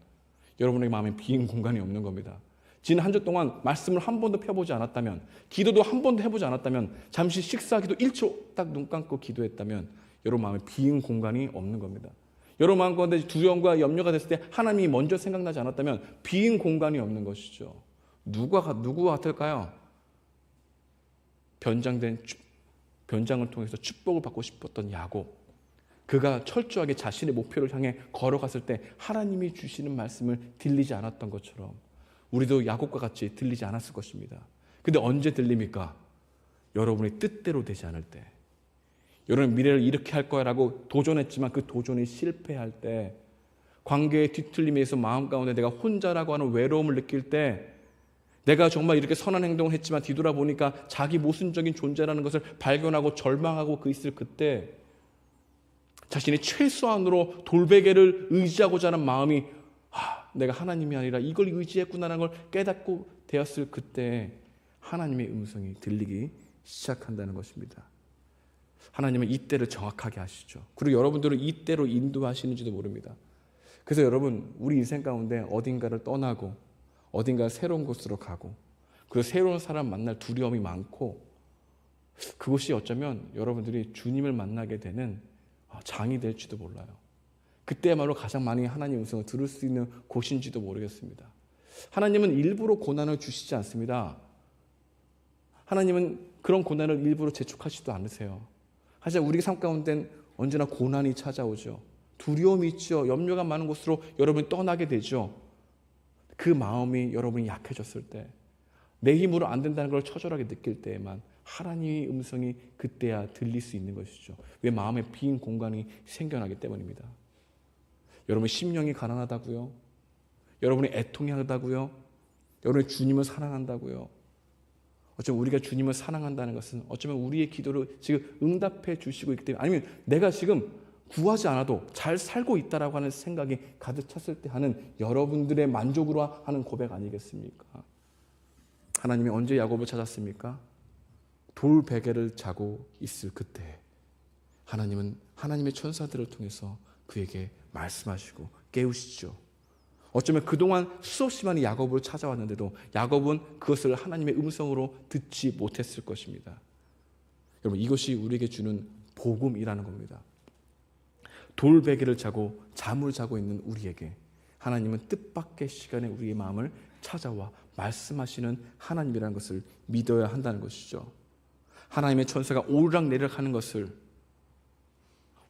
Speaker 2: 여러분의 마음에 빈 공간이 없는 겁니다. 지난 한 주 동안 말씀을 한 번도 펴보지 않았다면, 기도도 한 번도 해보지 않았다면, 잠시 식사기도 1초 딱 눈 감고 기도했다면 여러분 마음에 빈 공간이 없는 겁니다. 여러분 마음 가운데 두려움과 염려가 됐을 때 하나님이 먼저 생각나지 않았다면 빈 공간이 없는 것이죠. 누구 같을까요? 변장을 통해서 축복을 받고 싶었던 야곱. 그가 철저하게 자신의 목표를 향해 걸어갔을 때 하나님이 주시는 말씀을 들리지 않았던 것처럼 우리도 야곱과 같이 들리지 않았을 것입니다. 근데 언제 들립니까? 여러분의 뜻대로 되지 않을 때. 여러분 미래를 이렇게 할 거야 라고 도전했지만 그 도전이 실패할 때, 관계의 뒤틀림에 의해서 마음 가운데 내가 혼자라고 하는 외로움을 느낄 때, 내가 정말 이렇게 선한 행동을 했지만 뒤돌아보니까 자기 모순적인 존재라는 것을 발견하고 절망하고 있을 그때, 자신이 최소한으로 돌베개를 의지하고자 하는 마음이 내가 하나님이 아니라 이걸 의지했구나라는 걸 깨닫고 되었을 그때 하나님의 음성이 들리기 시작한다는 것입니다. 하나님은 이때를 정확하게 하시죠. 그리고 여러분들은 이때로 인도하시는지도 모릅니다. 그래서 여러분, 우리 인생 가운데 어딘가를 떠나고 어딘가 새로운 곳으로 가고 그리고 새로운 사람 만날 두려움이 많고, 그것이 어쩌면 여러분들이 주님을 만나게 되는 장이 될지도 몰라요. 그때야말로 가장 많이 하나님의 음성을 들을 수 있는 곳인지도 모르겠습니다. 하나님은 일부러 고난을 주시지 않습니다. 하나님은 그런 고난을 일부러 재촉하지도 않으세요. 하지만 우리 삶 가운데는 언제나 고난이 찾아오죠. 두려움이 있죠. 염려가 많은 곳으로 여러분이 떠나게 되죠. 그 마음이 여러분이 약해졌을 때, 내 힘으로 안 된다는 걸 처절하게 느낄 때에만 하나님의 음성이 그때야 들릴 수 있는 것이죠. 왜? 마음에 빈 공간이 생겨나기 때문입니다. 여러분 심령이 가난하다고요? 여러분이 애통하다고요? 여러분이 주님을 사랑한다고요? 어쩌면 우리가 주님을 사랑한다는 것은 어쩌면 우리의 기도를 지금 응답해 주시고 있기 때문에, 아니면 내가 지금 구하지 않아도 잘 살고 있다라고 하는 생각이 가득 찼을 때 하는 여러분들의 만족으로 하는 고백 아니겠습니까? 하나님이 언제 야곱을 찾았습니까? 돌 베개를 자고 있을 그때 하나님은 하나님의 천사들을 통해서 그에게 말씀하시고 깨우시죠. 어쩌면 그동안 수없이 많이 야곱을 찾아왔는데도 야곱은 그것을 하나님의 음성으로 듣지 못했을 것입니다. 여러분, 이것이 우리에게 주는 복음이라는 겁니다. 돌베개를 자고 잠을 자고 있는 우리에게 하나님은 뜻밖의 시간에 우리의 마음을 찾아와 말씀하시는 하나님이라는 것을 믿어야 한다는 것이죠. 하나님의 천사가 오르락내리락 하는 것을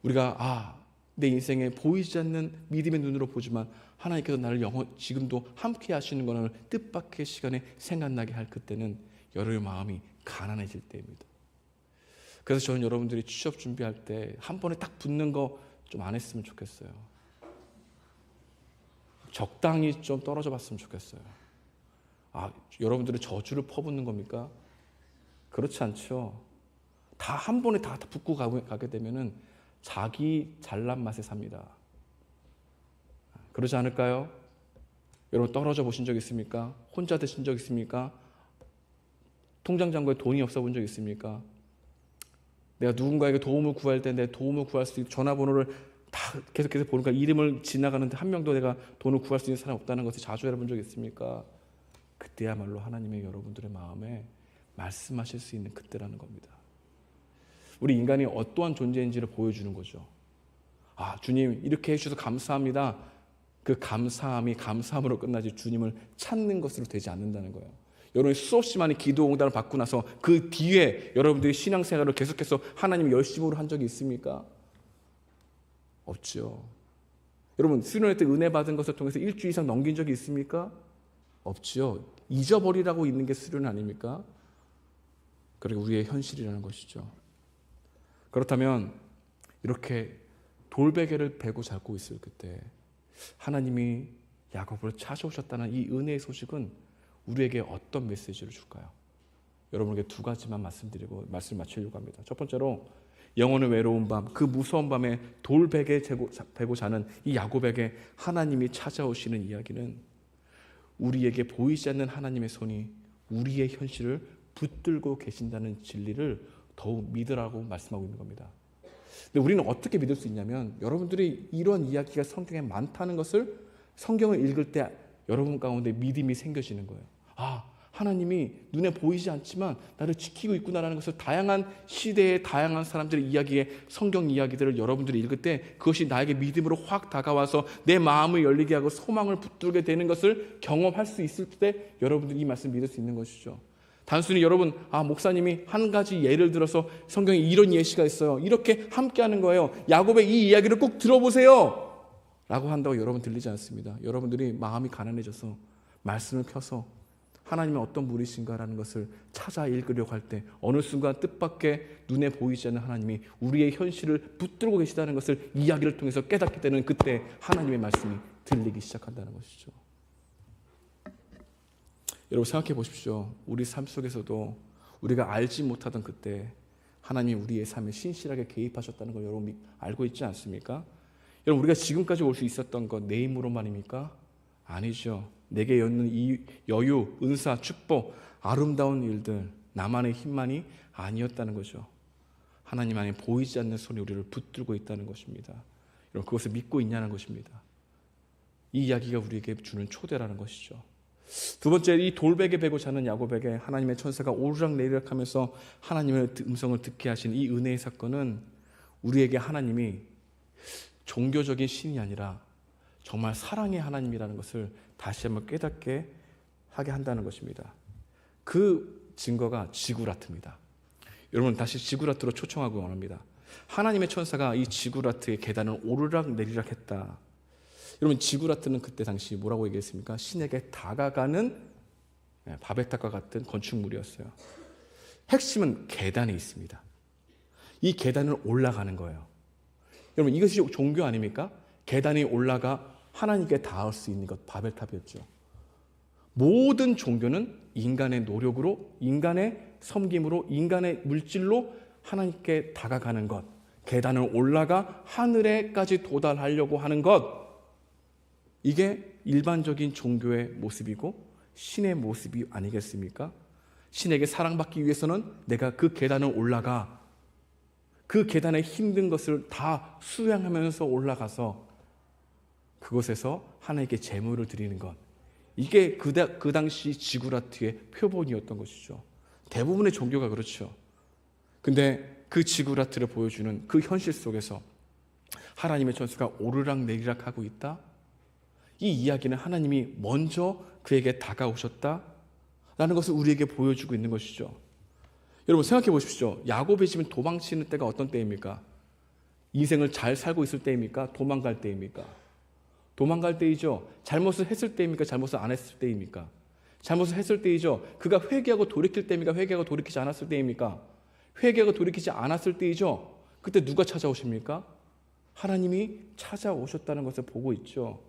Speaker 2: 우리가 내 인생에 보이지 않는 믿음의 눈으로 보지만 하나님께서 나를 지금도 함께 하시는 것을 뜻밖의 시간에 생각나게 할 그때는 여러분의 마음이 가난해질 때입니다. 그래서 저는 여러분들이 취업 준비할 때 한 번에 딱 붙는 거 좀 안 했으면 좋겠어요. 적당히 좀 떨어져 봤으면 좋겠어요. 여러분들은 저주를 퍼붓는 겁니까? 그렇지 않죠. 다 한 번에 다 붙고 가게 되면은 자기 잘난 맛에 삽니다. 그러지 않을까요? 여러분 떨어져 보신 적 있습니까? 혼자 되신 적 있습니까? 통장 잔고에 돈이 없어 본 적 있습니까? 내가 누군가에게 도움을 구할 때 내 도움을 구할 수 있는 전화번호를 다 계속해서 보니까 이름을 지나가는데 한 명도 내가 돈을 구할 수 있는 사람이 없다는 것을 자주 해본 적 있습니까? 그때야말로 하나님의 여러분들의 마음에 말씀하실 수 있는 그때라는 겁니다. 우리 인간이 어떠한 존재인지를 보여주는 거죠. 주님 이렇게 해주셔서 감사합니다. 그 감사함이 감사함으로 끝나지 주님을 찾는 것으로 되지 않는다는 거예요. 여러분이 수없이 많이 기도 응답을 받고 나서 그 뒤에 여러분들이 신앙생활을 계속해서 하나님 열심으로 한 적이 있습니까? 없죠. 여러분 수련회 때 은혜 받은 것을 통해서 일주일 이상 넘긴 적이 있습니까? 없죠. 잊어버리라고 있는 게 수련 아닙니까? 그리고 우리의 현실이라는 것이죠. 그렇다면 이렇게 돌베개를 베고 자고 있을 그때 하나님이 야곱을 찾아오셨다는 이 은혜의 소식은 우리에게 어떤 메시지를 줄까요? 여러분에게 두 가지만 말씀드리고 말씀 마치려고 합니다. 첫 번째로 영혼의 외로운 밤, 그 무서운 밤에 돌베개 베고 자는 이 야곱에게 하나님이 찾아오시는 이야기는 우리에게 보이지 않는 하나님의 손이 우리의 현실을 붙들고 계신다는 진리를 더욱 믿으라고 말씀하고 있는 겁니다. 근데 우리는 어떻게 믿을 수 있냐면 여러분들이 이런 이야기가 성경에 많다는 것을 성경을 읽을 때 여러분 가운데 믿음이 생겨지는 거예요. 하나님이 눈에 보이지 않지만 나를 지키고 있구나라는 것을 다양한 시대의 다양한 사람들의 이야기에 성경 이야기들을 여러분들이 읽을 때 그것이 나에게 믿음으로 확 다가와서 내 마음을 열리게 하고 소망을 붙들게 되는 것을 경험할 수 있을 때 여러분들이 이 말씀을 믿을 수 있는 것이죠. 단순히 여러분, 목사님이 한 가지 예를 들어서 성경에 이런 예시가 있어요, 이렇게 함께하는 거예요, 야곱의 이 이야기를 꼭 들어보세요 라고 한다고 여러분 들리지 않습니다. 여러분들이 마음이 가난해져서 말씀을 펴서 하나님의 어떤 분이신가라는 것을 찾아 읽으려고 할 때 어느 순간 뜻밖의 눈에 보이지 않는 하나님이 우리의 현실을 붙들고 계시다는 것을 이야기를 통해서 깨닫게 되는 그때 하나님의 말씀이 들리기 시작한다는 것이죠. 여러분 생각해 보십시오. 우리 삶 속에서도 우리가 알지 못하던 그때 하나님이 우리의 삶에 신실하게 개입하셨다는 걸 여러분 알고 있지 않습니까? 여러분 우리가 지금까지 올 수 있었던 것 내 힘으로만입니까? 아니죠. 내게 있는 이 여유, 은사, 축복, 아름다운 일들 나만의 힘만이 아니었다는 거죠. 하나님 안에 보이지 않는 손이 우리를 붙들고 있다는 것입니다. 여러분 그것을 믿고 있냐는 것입니다. 이 이야기가 우리에게 주는 초대라는 것이죠. 두 번째, 이 돌베개 베고 자는 야곱에게 하나님의 천사가 오르락내리락 하면서 하나님의 음성을 듣게 하신 이 은혜의 사건은 우리에게 하나님이 종교적인 신이 아니라 정말 사랑의 하나님이라는 것을 다시 한번 깨닫게 하게 한다는 것입니다. 그 증거가 지구라트입니다. 여러분 다시 지구라트로 초청하고 원합니다. 하나님의 천사가 이 지구라트의 계단을 오르락내리락 했다. 여러분 지구라트는 그때 당시 뭐라고 얘기했습니까? 신에게 다가가는 바벨탑과 같은 건축물이었어요. 핵심은 계단에 있습니다. 이 계단을 올라가는 거예요. 여러분 이것이 종교 아닙니까? 계단이 올라가 하나님께 닿을 수 있는 것, 바벨탑이었죠. 모든 종교는 인간의 노력으로, 인간의 섬김으로, 인간의 물질로 하나님께 다가가는 것, 계단을 올라가 하늘에까지 도달하려고 하는 것, 이게 일반적인 종교의 모습이고 신의 모습이 아니겠습니까? 신에게 사랑받기 위해서는 내가 그 계단을 올라가 그 계단의 힘든 것을 다 수양하면서 올라가서 그곳에서 하나님께 제물을 드리는 것, 이게 그 당시 지구라트의 표본이었던 것이죠. 대부분의 종교가 그렇죠. 근데 그 지구라트를 보여주는 그 현실 속에서 하나님의 천사가 오르락내리락 하고 있다. 이 이야기는 하나님이 먼저 그에게 다가오셨다라는 것을 우리에게 보여주고 있는 것이죠. 여러분 생각해 보십시오. 야곱의 집은 도망치는 때가 어떤 때입니까? 인생을 잘 살고 있을 때입니까? 도망갈 때입니까? 도망갈 때이죠. 잘못을 했을 때입니까? 잘못을 안 했을 때입니까? 잘못을 했을 때이죠. 그가 회개하고 돌이킬 때입니까? 회개하고 돌이키지 않았을 때입니까? 회개하고 돌이키지 않았을 때이죠. 그때 누가 찾아오십니까? 하나님이 찾아오셨다는 것을 보고 있죠.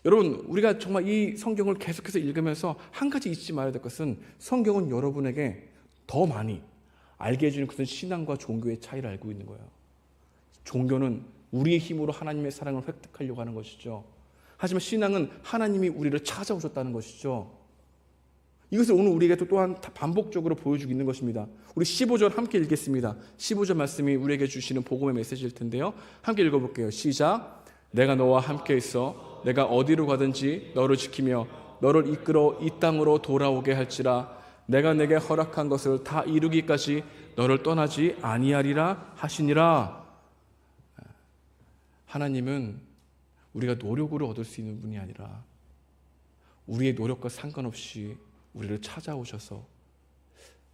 Speaker 2: 여러분 우리가 정말 이 성경을 계속해서 읽으면서 한 가지 잊지 말아야 될 것은 성경은 여러분에게 더 많이 알게 해주는 것은 신앙과 종교의 차이를 알고 있는 거예요. 종교는 우리의 힘으로 하나님의 사랑을 획득하려고 하는 것이죠. 하지만 신앙은 하나님이 우리를 찾아오셨다는 것이죠. 이것을 오늘 우리에게 또한 반복적으로 보여주고 있는 것입니다. 우리 15절 함께 읽겠습니다. 15절 말씀이 우리에게 주시는 복음의 메시지일 텐데요. 함께 읽어볼게요. 시작. 내가 너와 함께 있어 내가 어디로 가든지 너를 지키며 너를 이끌어 이 땅으로 돌아오게 할지라. 내가 내게 허락한 것을 다 이루기까지 너를 떠나지 아니하리라 하시니라. 하나님은 우리가 노력으로 얻을 수 있는 분이 아니라 우리의 노력과 상관없이 우리를 찾아오셔서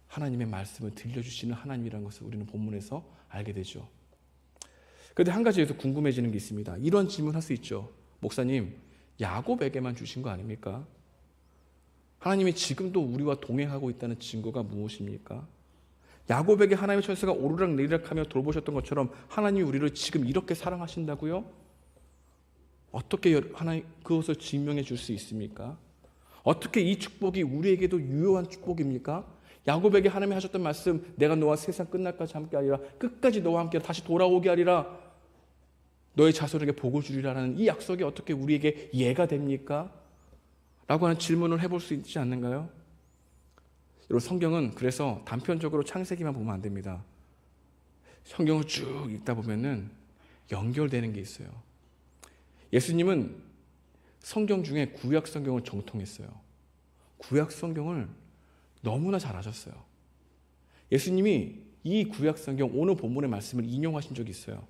Speaker 2: 하나님의 말씀을 들려주시는 하나님이라는 것을 우리는 본문에서 알게 되죠. 그런데 한 가지 여기서 궁금해지는 게 있습니다. 이런 질문을 할 수 있죠. 목사님, 야곱에게만 주신 거 아닙니까? 하나님이 지금도 우리와 동행하고 있다는 증거가 무엇입니까? 야곱에게 하나님의 천사가 오르락내리락하며 돌보셨던 것처럼 하나님이 우리를 지금 이렇게 사랑하신다고요? 어떻게 하나님 그것을 증명해 줄 수 있습니까? 어떻게 이 축복이 우리에게도 유효한 축복입니까? 야곱에게 하나님이 하셨던 말씀, 내가 너와 세상 끝날까지 함께 하리라, 끝까지 너와 함께 다시 돌아오게 하리라, 너의 자손에게 복을 주리라는 이 약속이 어떻게 우리에게 이해가 됩니까? 라고 하는 질문을 해볼 수 있지 않는가요? 여러분 성경은 그래서 단편적으로 창세기만 보면 안 됩니다. 성경을 쭉 읽다 보면은 연결되는 게 있어요. 예수님은 성경 중에 구약 성경을 정통했어요. 구약 성경을 너무나 잘하셨어요. 예수님이 이 구약성경 오늘 본문의 말씀을 인용하신 적이 있어요.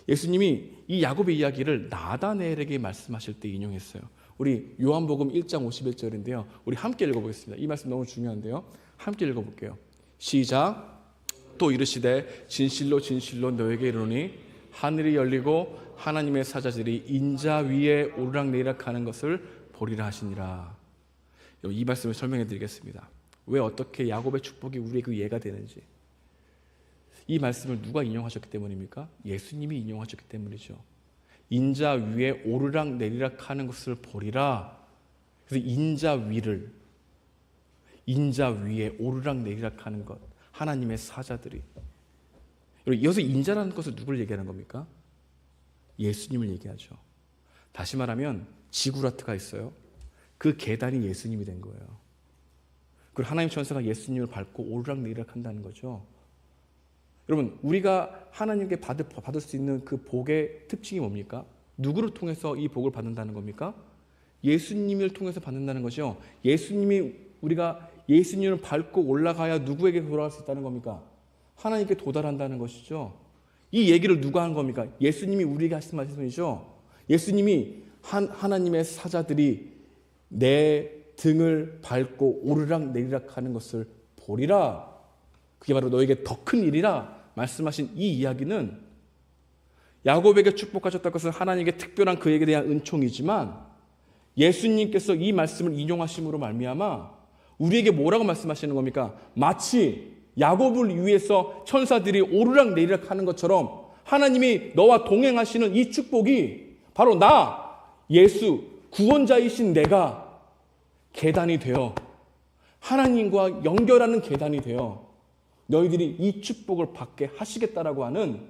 Speaker 2: 예수님이 이 야곱의 이야기를 나다네엘에게 말씀하실 때 인용했어요. 우리 요한복음 1장 51절인데요. 우리 함께 읽어보겠습니다. 이 말씀 너무 중요한데요. 함께 읽어볼게요. 시작. 또 이르시되 진실로 진실로 너에게 이르노니 하늘이 열리고 하나님의 사자들이 인자 위에 오르락내리락 하는 것을 보리라 하시니라. 이 말씀을 설명해 드리겠습니다. 왜 어떻게 야곱의 축복이 우리의 그 예가 되는지. 이 말씀을 누가 인용하셨기 때문입니까? 예수님이 인용하셨기 때문이죠. 인자 위에 오르락내리락 하는 것을 보리라. 그래서 인자 위에 오르락내리락 하는 것, 하나님의 사자들이. 여기서 인자라는 것을 누굴 얘기하는 겁니까? 예수님을 얘기하죠. 다시 말하면 지구라트가 있어요. 그 계단이 예수님이 된 거예요. 그리고 하나님 천사가 예수님을 밟고 오르락내리락 한다는 거죠. 여러분, 우리가 하나님께 받을 수 있는 그 복의 특징이 뭡니까? 누구를 통해서 이 복을 받는다는 겁니까? 예수님을 통해서 받는다는 거죠. 우리가 예수님을 밟고 올라가야 누구에게 돌아갈 수 있다는 겁니까? 하나님께 도달한다는 것이죠. 이 얘기를 누가 한 겁니까? 예수님이 우리에게 하신 말씀이죠. 예수님이 하나님의 사자들이 내 등을 밟고 오르락내리락 하는 것을 보리라. 그게 바로 너에게 더 큰 일이라 말씀하신 이 이야기는 야곱에게 축복하셨다는 것은 하나님께 특별한 그에게 대한 은총이지만 예수님께서 이 말씀을 인용하심으로 말미암아 우리에게 뭐라고 말씀하시는 겁니까? 마치 야곱을 위해서 천사들이 오르락내리락 하는 것처럼 하나님이 너와 동행하시는 이 축복이 바로 나 예수 구원자이신 내가 계단이 되어 하나님과 연결하는 계단이 되어 너희들이 이 축복을 받게 하시겠다라고 하는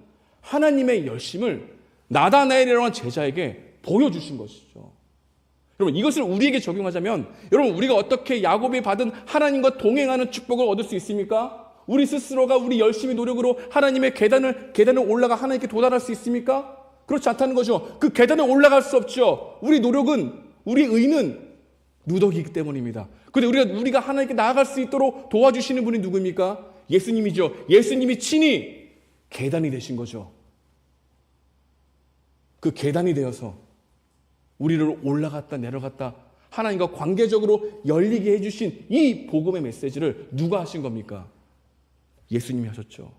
Speaker 2: 하나님의 열심을 나다나엘이라는 제자에게 보여주신 것이죠. 여러분, 이것을 우리에게 적용하자면 여러분, 우리가 어떻게 야곱이 받은 하나님과 동행하는 축복을 얻을 수 있습니까? 우리 스스로가 우리 열심히 노력으로 하나님의 계단을 올라가 하나님께 도달할 수 있습니까? 그렇지 않다는 거죠. 그 계단에 올라갈 수 없죠. 우리 노력은, 우리 의는 누더기이기 때문입니다. 그런데 우리가 하나님께 나아갈 수 있도록 도와주시는 분이 누구입니까? 예수님이죠. 예수님이 친히 계단이 되신 거죠. 그 계단이 되어서 우리를 올라갔다 내려갔다 하나님과 관계적으로 열리게 해주신 이 복음의 메시지를 누가 하신 겁니까? 예수님이 하셨죠.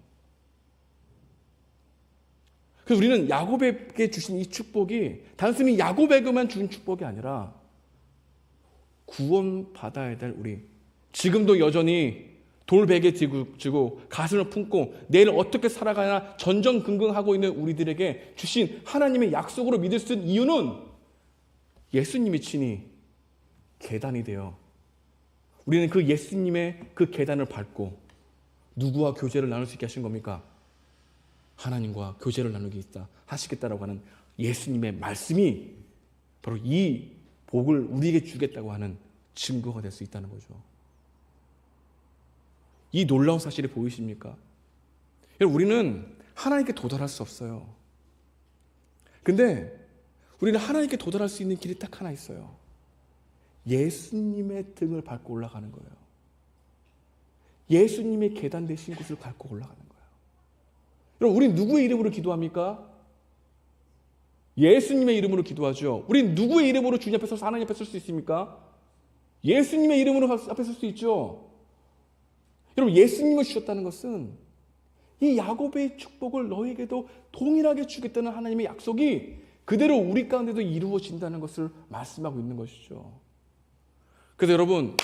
Speaker 2: 그래서 우리는 야곱에게 주신 이 축복이 단순히 야곱에게만 준 축복이 아니라 구원받아야 될 우리, 지금도 여전히 돌베개 쥐고 가슴을 품고 내일 어떻게 살아가나 전전긍긍하고 있는 우리들에게 주신 하나님의 약속으로 믿을 수 있는 이유는 예수님이 친히 계단이 되어 우리는 그 예수님의 그 계단을 밟고 누구와 교제를 나눌 수 있게 하신 겁니까? 하나님과 교제를 나누게 하시겠다라고 하는 예수님의 말씀이 바로 이 복을 우리에게 주겠다고 하는 증거가 될 수 있다는 거죠. 이 놀라운 사실이 보이십니까? 우리는 하나님께 도달할 수 없어요. 근데 우리는 하나님께 도달할 수 있는 길이 딱 하나 있어요. 예수님의 등을 밟고 올라가는 거예요. 예수님의 계단 되신 곳을 밟고 올라가는 거예요. 여러분, 우리는 누구의 이름으로 기도합니까? 예수님의 이름으로 기도하죠. 우리는 누구의 이름으로 주님 앞에 서서 하나님 앞에 설 수 있습니까? 예수님의 이름으로 앞에 설 수 있죠. 여러분, 예수님을 주셨다는 것은 이 야곱의 축복을 너에게도 동일하게 주겠다는 하나님의 약속이 그대로 우리 가운데도 이루어진다는 것을 말씀하고 있는 것이죠. 그래서 여러분,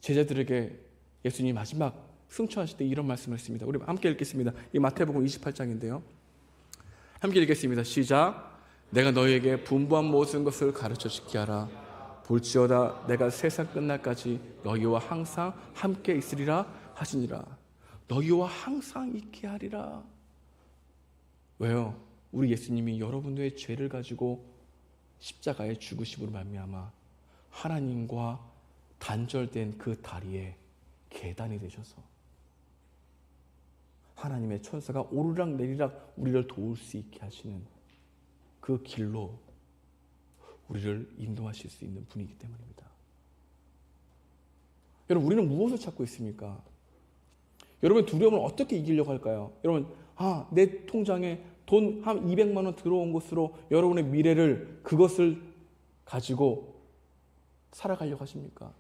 Speaker 2: 제자들에게 예수님이 마지막 승천하실 때 이런 말씀을 했습니다. 우리 함께 읽겠습니다. 이 마태복음 28장인데요. 함께 읽겠습니다. 시작. 내가 너희에게 분부한 모든 것을 가르쳐 지키게 하라. 볼지어다 내가 세상 끝날까지 너희와 항상 함께 있으리라 하시니라. 너희와 항상 있게 하리라. 왜요? 우리 예수님이 여러분들의 죄를 가지고 십자가에 죽으심으로 말미암아 하나님과 단절된 그 다리에 계단이 되셔서 하나님의 천사가 오르락내리락 우리를 도울 수 있게 하시는 그 길로 우리를 인도하실 수 있는 분이기 때문입니다. 여러분, 우리는 무엇을 찾고 있습니까? 여러분, 두려움을 어떻게 이기려고 할까요? 여러분, 내 통장에 돈 한 200만 원 들어온 것으로 여러분의 미래를, 그것을 가지고 살아가려고 하십니까?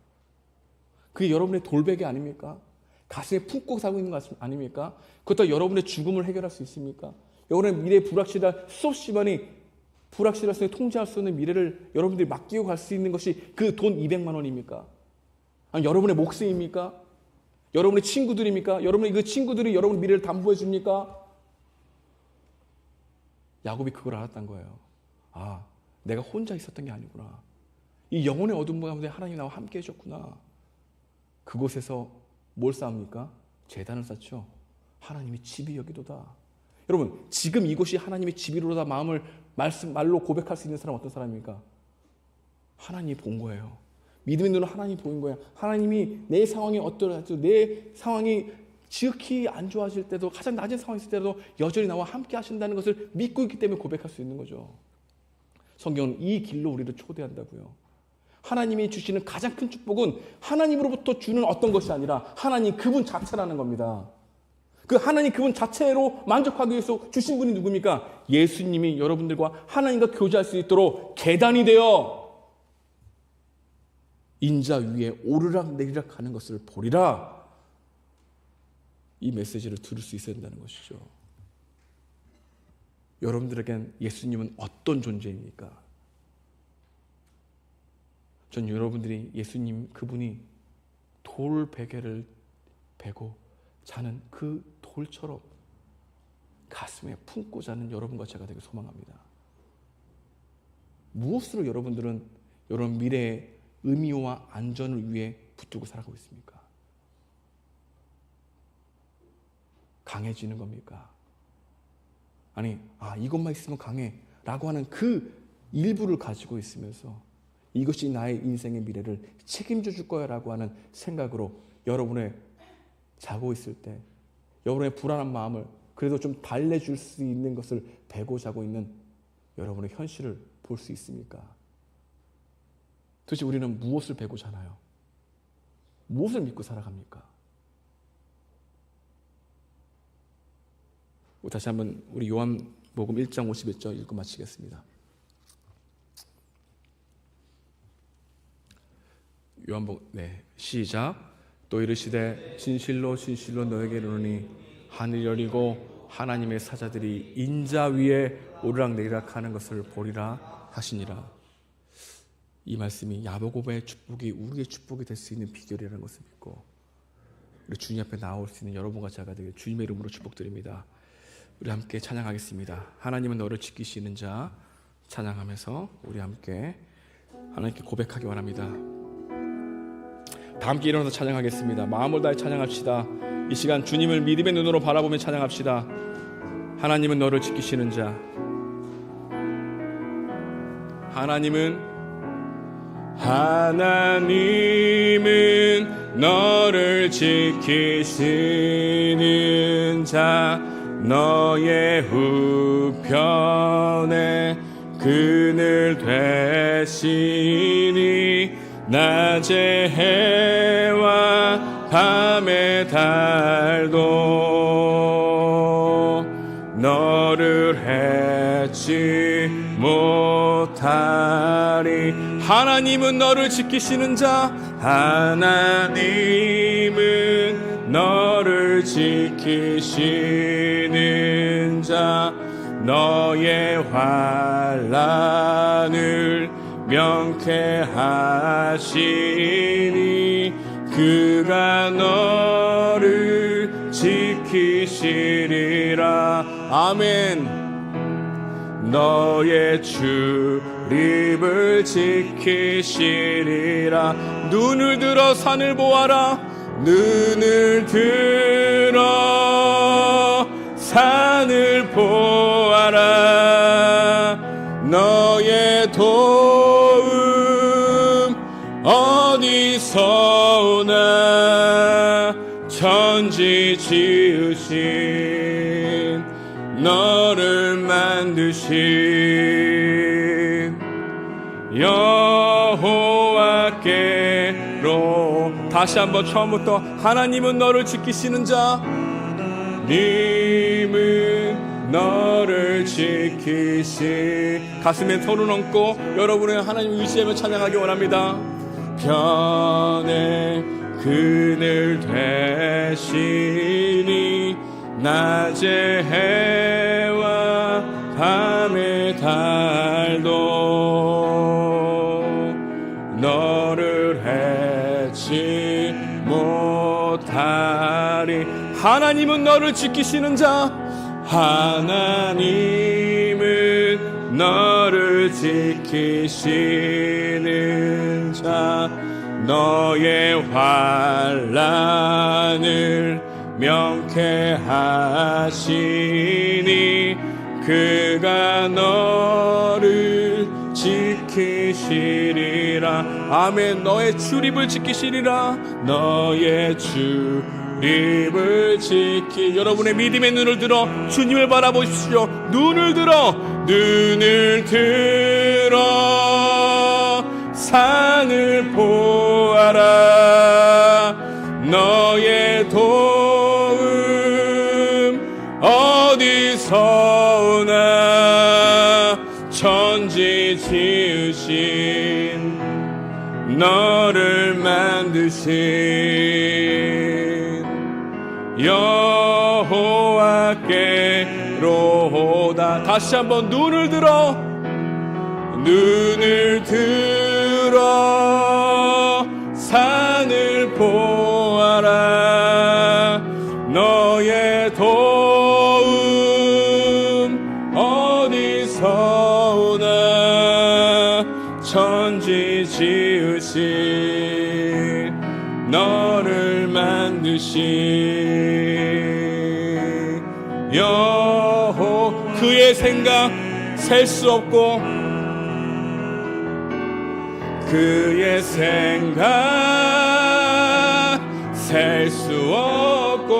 Speaker 2: 그게 여러분의 돌베개 아닙니까? 가슴에 품고 살고 있는 것 아닙니까? 그것도 여러분의 죽음을 해결할 수 있습니까? 여러분의 미래의 불확실한 수없이 많이 불확실할 수 있는, 통제할 수 없는 미래를 여러분들이 맡기고 갈 수 있는 것이 그 돈 200만 원입니까? 아니, 여러분의 목숨입니까? 여러분의 친구들입니까? 여러분의 그 친구들이 여러분 미래를 담보해 줍니까? 야곱이 그걸 알았던 거예요. 내가 혼자 있었던 게 아니구나. 이 영혼의 어둠 가운데 하나님이 나와 함께 해줬구나. 그곳에서 뭘 쌓습니까? 제단을 쌓죠. 하나님이 집이 여기도다. 여러분, 지금 이곳이 하나님의 집이로다 마음을 말로 고백할 수 있는 사람은 어떤 사람입니까? 하나님이 본 거예요. 믿음의 눈으로 하나님이 보인 거예요. 하나님이 내 상황이 어떠할지도, 내 상황이 지극히 안 좋아질 때도, 가장 낮은 상황이 있을 때도 여전히 나와 함께 하신다는 것을 믿고 있기 때문에 고백할 수 있는 거죠. 성경은 이 길로 우리를 초대한다고요. 하나님이 주시는 가장 큰 축복은 하나님으로부터 주는 어떤 것이 아니라 하나님 그분 자체라는 겁니다. 그 하나님 그분 자체로 만족하기 위해서 주신 분이 누굽니까? 예수님이 여러분들과 하나님과 교제할 수 있도록 계단이 되어 인자 위에 오르락 내리락 가는 것을 보리라. 이 메시지를 들을 수 있어야 된다는 것이죠. 여러분들에겐 예수님은 어떤 존재입니까? 전 여러분들이 예수님 그분이 돌 베개를 베고 자는 그 돌처럼 가슴에 품고 자는 여러분과 제가 되길 소망합니다. 무엇으로 여러분들은 여러분 미래의 의미와 안전을 위해 붙들고 살아가고 있습니까? 강해지는 겁니까? 아니, 이것만 있으면 강해 라고 하는 그 일부를 가지고 있으면서 이것이 나의 인생의 미래를 책임져 줄 거야 라고 하는 생각으로 여러분의 자고 있을 때 여러분의 불안한 마음을 그래도 좀 달래줄 수 있는 것을 베고 자고 있는 여러분의 현실을 볼 수 있습니까? 도대체 우리는 무엇을 베고 자나요? 무엇을 믿고 살아갑니까? 다시 한번 우리 요한복음 1장 51절 읽고 마치겠습니다. 요한복음 시작. 또 이르시되 진실로 진실로 너에게 이르노니 하늘이 열리고 하나님의 사자들이 인자 위에 오르락내리락 하는 것을 보리라 하시니라. 이 말씀이 야고보의 축복이 우리의 축복이 될 수 있는 비결이라는 것을 믿고 우리 주님 앞에 나올 수 있는 여러분과 제가 되길 주님의 이름으로 축복드립니다. 우리 함께 찬양하겠습니다. 하나님은 너를 지키시는 자 찬양하면서 우리 함께 하나님께 고백하기 원합니다. 다 함께 일어나서 찬양하겠습니다. 마음을 다해 찬양합시다. 이 시간 주님을 믿음의 눈으로 바라보며 찬양합시다. 하나님은 너를 지키시는 자. 하나님은 너를 지키시는 자. 너의 우편에 그늘 되시니 낮의 해와 밤의 달도 너를 해치 못하리. 하나님은 너를 지키시는 자. 하나님은 너를 지키시는 자. 너의 환난을 명쾌하시니 그가 너를 지키시리라. 아멘. 너의 출입을 지키시리라. 눈을 들어 산을 보아라. 눈을 들어 산을 보아라. 너의 도움 어디서 오나. 천지 지으신 너를 만드신 여호와께로 다시 한번 처음부터 하나님은 너를 지키시는 자, 하나님은 너를 지키시. 가슴에 손을 얹고 여러분의 하나님 의지하며 찬양하기 원합니다. 편의 그늘 되시니 낮의 해와 밤의 달도 너를 해치 못하리. 하나님은 너를 지키시는 자, 하나님은 너를 지키시는 자, 너의 환난을 명쾌하시니 그가 너를 지키시리라. 아멘. 너의 출입을 지키시리라. 너의 출입을 지키. 여러분의 믿음의 눈을 들어 주님을 바라보십시오. 눈을 들어 산을 보아라. 너의 도움 어디서 오나. 천지 지으신 너를 만드신 여호와께로다. 다시 한번 눈을 들어 산을 보아라. 너의 도움 어디서 오나. 천지 지으신 너를 만드신 여호. 그의 생각 셀 수 없고, 그의 생각 셀 수 없고,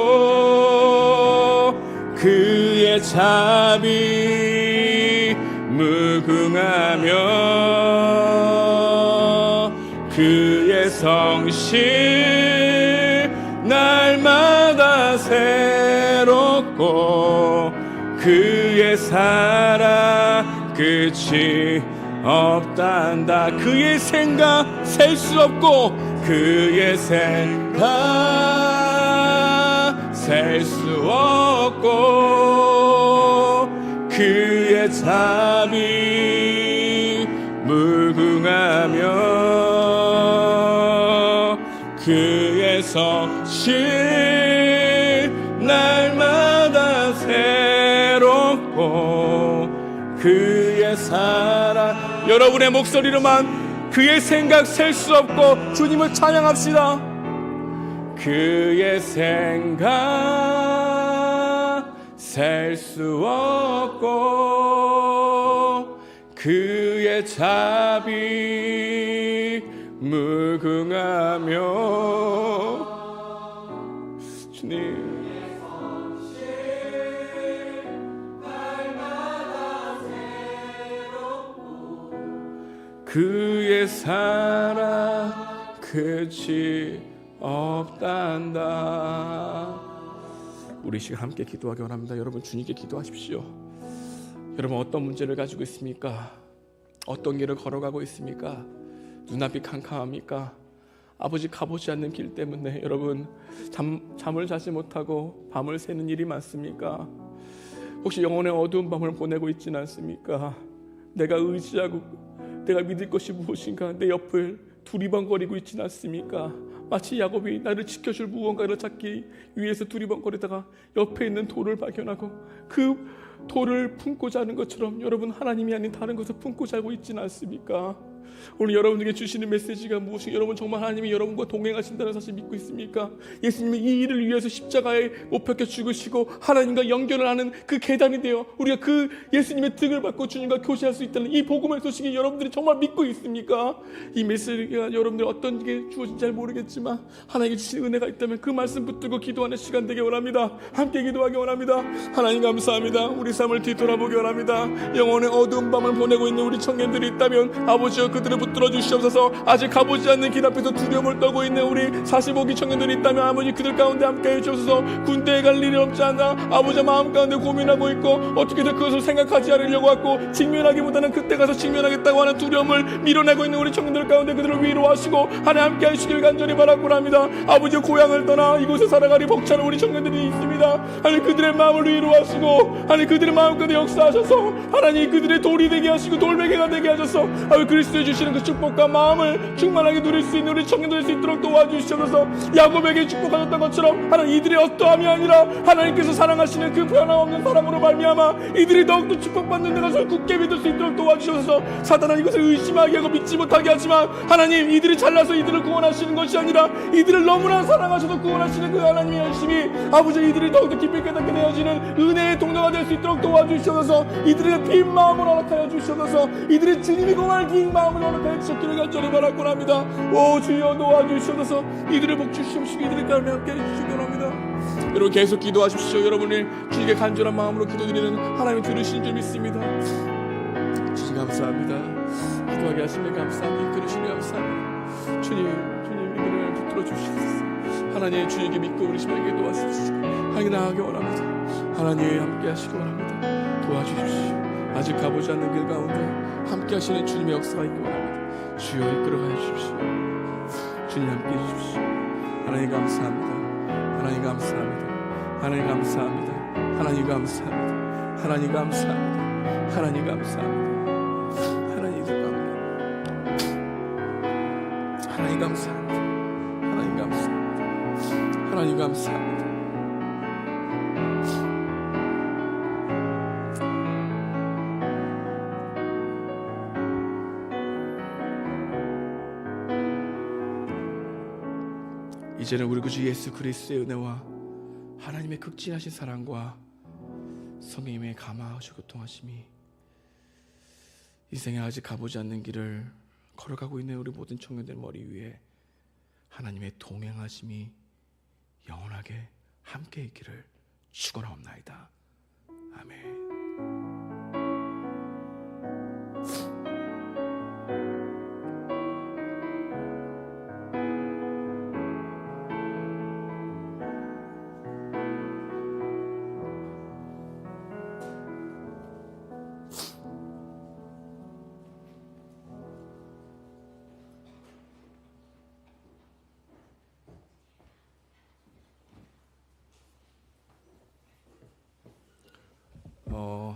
Speaker 2: 그의 자비 무궁하며, 그의 성실 날마다 새롭고, 그의 사랑 끝이 없단다. 그의 생각 셀 수 없고, 그의 생각 셀 수 없고, 그의 자비 무궁하며, 그의 성실 날마다 새롭고, 그의 사랑. 여러분의 목소리로만 그의 생각 셀 수 없고 주님을 찬양합시다. 그의 생각 셀 수 없고, 그의 자비 무궁하며. 주님, 그의 사랑 끝이 없단다. 우리 시간 함께 기도하기 원합니다. 여러분, 주님께 기도하십시오. 여러분, 어떤 문제를 가지고 있습니까? 어떤 길을 걸어가고 있습니까? 눈앞이 캄캄합니까? 아버지 가보지 않는 길 때문에 여러분 잠을 자지 못하고 밤을 새는 일이 많습니까? 혹시 영혼의 어두운 밤을 보내고 있지는 않습니까? 내가 의지하고 내가 믿을 것이 무엇인가? 내 옆을 두리번거리고 있지는 않습니까? 마치 야곱이 나를 지켜줄 무언가를 찾기 위해서 두리번거리다가 옆에 있는 돌을 발견하고 그 돌을 품고 자는 것처럼 여러분 하나님이 아닌 다른 것을 품고 자고 있지는 않습니까? 오늘 여러분에게 주시는 메시지가 무엇인가? 여러분 정말 하나님이 여러분과 동행하신다는 사실 믿고 있습니까? 예수님이 이 일을 위해서 십자가에 못 박혀 죽으시고 하나님과 연결을 하는 그 계단이 되어 우리가 그 예수님의 등을 받고 주님과 교제할 수 있다는 이 복음의 소식이 여러분들이 정말 믿고 있습니까? 이 메시지가 여러분들 어떤 게 주어진지 잘 모르겠지만 하나님께 주신 은혜가 있다면 그 말씀 붙들고 기도하는 시간 되기 원합니다. 함께 기도하기 원합니다. 하나님 감사합니다. 우리 삶을 뒤돌아보기 원합니다. 영혼의 어두운 밤을 보내고 있는 우리 청년들이 있다면 아버지여 그들을 붙들어 주시옵소서. 아직 가보지 않는 길 앞에서 두려움을 떨고 있는 우리 45기 청년들이 있다면 아버지 그들 가운데 함께해 주옵소서. 군대에 갈 일이 없지 않나 아버지 마음 가운데 고민하고 있고 어떻게든 그것을 생각하지 않으려고 하고 직면하기보다는 그때 가서 직면하겠다고 하는 두려움을 밀어내고 있는 우리 청년들 가운데 그들을 위로하시고 하나님 함께 하시길 간절히 바라고 합니다. 아버지 고향을 떠나 이곳에 살아가리 벅차는 우리 청년들이 있습니다. 하나님 그들의 마음을 위로하시고 하나님 그들의 마음 가운데 역사하셔서 하나님 그들의 돌이 되게 하시고 돌베개가 되게 하셔서 하나님 그리스도에 주시는 그 축복과 마음을 충만하게 누릴 수 있는 우리 청년들 될 수 있도록 도와주시옵소서. 야곱에게 축복하셨던 것처럼 하나님 이들의 어떠함이 아니라 하나님께서 사랑하시는 그 변함없는 사랑으로 말미암아 이들이 더욱더 축복받는 것을 굳게 믿을 수 있도록 도와주셔서 사단은 이것을 의심하게 하고 믿지 못하게 하지만 하나님 이들이 잘나서 이들을 구원하시는 것이 아니라 이들을 너무나 사랑하셔서 구원하시는 그 하나님의 열심이 아버지 이들이 더욱더 깊이 깨닫게 되어지는 은혜의 동료가 될 수 있도록 도와주셔서 이들의 빈 마음을 허락하여 주셔서 이들의 주님이 공할 긴 마음을 허락하여 주셨기를 간절히 바라곤 합니다. 오 주여 도와주셔서 이들의 복 주시옵시고 이들의 가운데 함께 해주시기 바랍니다. 여러분 계속 기도하십시오. 여러분이 주님께 간절한 마음으로 기도드리는 하나님 들으시는 줄 믿습니다. 주님 감사합니다. 기도하게 하시면 감사합니다. 이끌으시면 감사합니다. 주님 이들을 붙들어 주시옵소서. 하나님 주님께 믿고 우리 심에게 도와주십시오. 하나님 나아가게 원합니다. 하나님 함께 하시기 원합니다. 도와주십시오. 아직 가보지 않는 길 가운데 함께 하시는 주님의 역사가 있기 원합니다. 주여 이끌어가여 주십시오. 주님 함께 해주십시오. 하나님 감사합니다. 하나님 감사합니다. 하나님 감사합니다. 하나님 감사합니다. 하나님 감사합니다. 하나님 감사합니다. 하나님 감사합니다. 하나님 감사합니다. 하나님 감사합니다. 하나님 감사합니다. 이제는 우리 구주 예수 그리스도의 은혜와 하나님의 극진하신 사랑과 성령님의 감화하시고 교통하심이 이 생에 아직 가보지 않는 길을 걸어가고 있는 우리 모든 청년들 머리 위에 하나님의 동행하심이 영원하게 함께 있기를 축원하옵나이다. 아멘.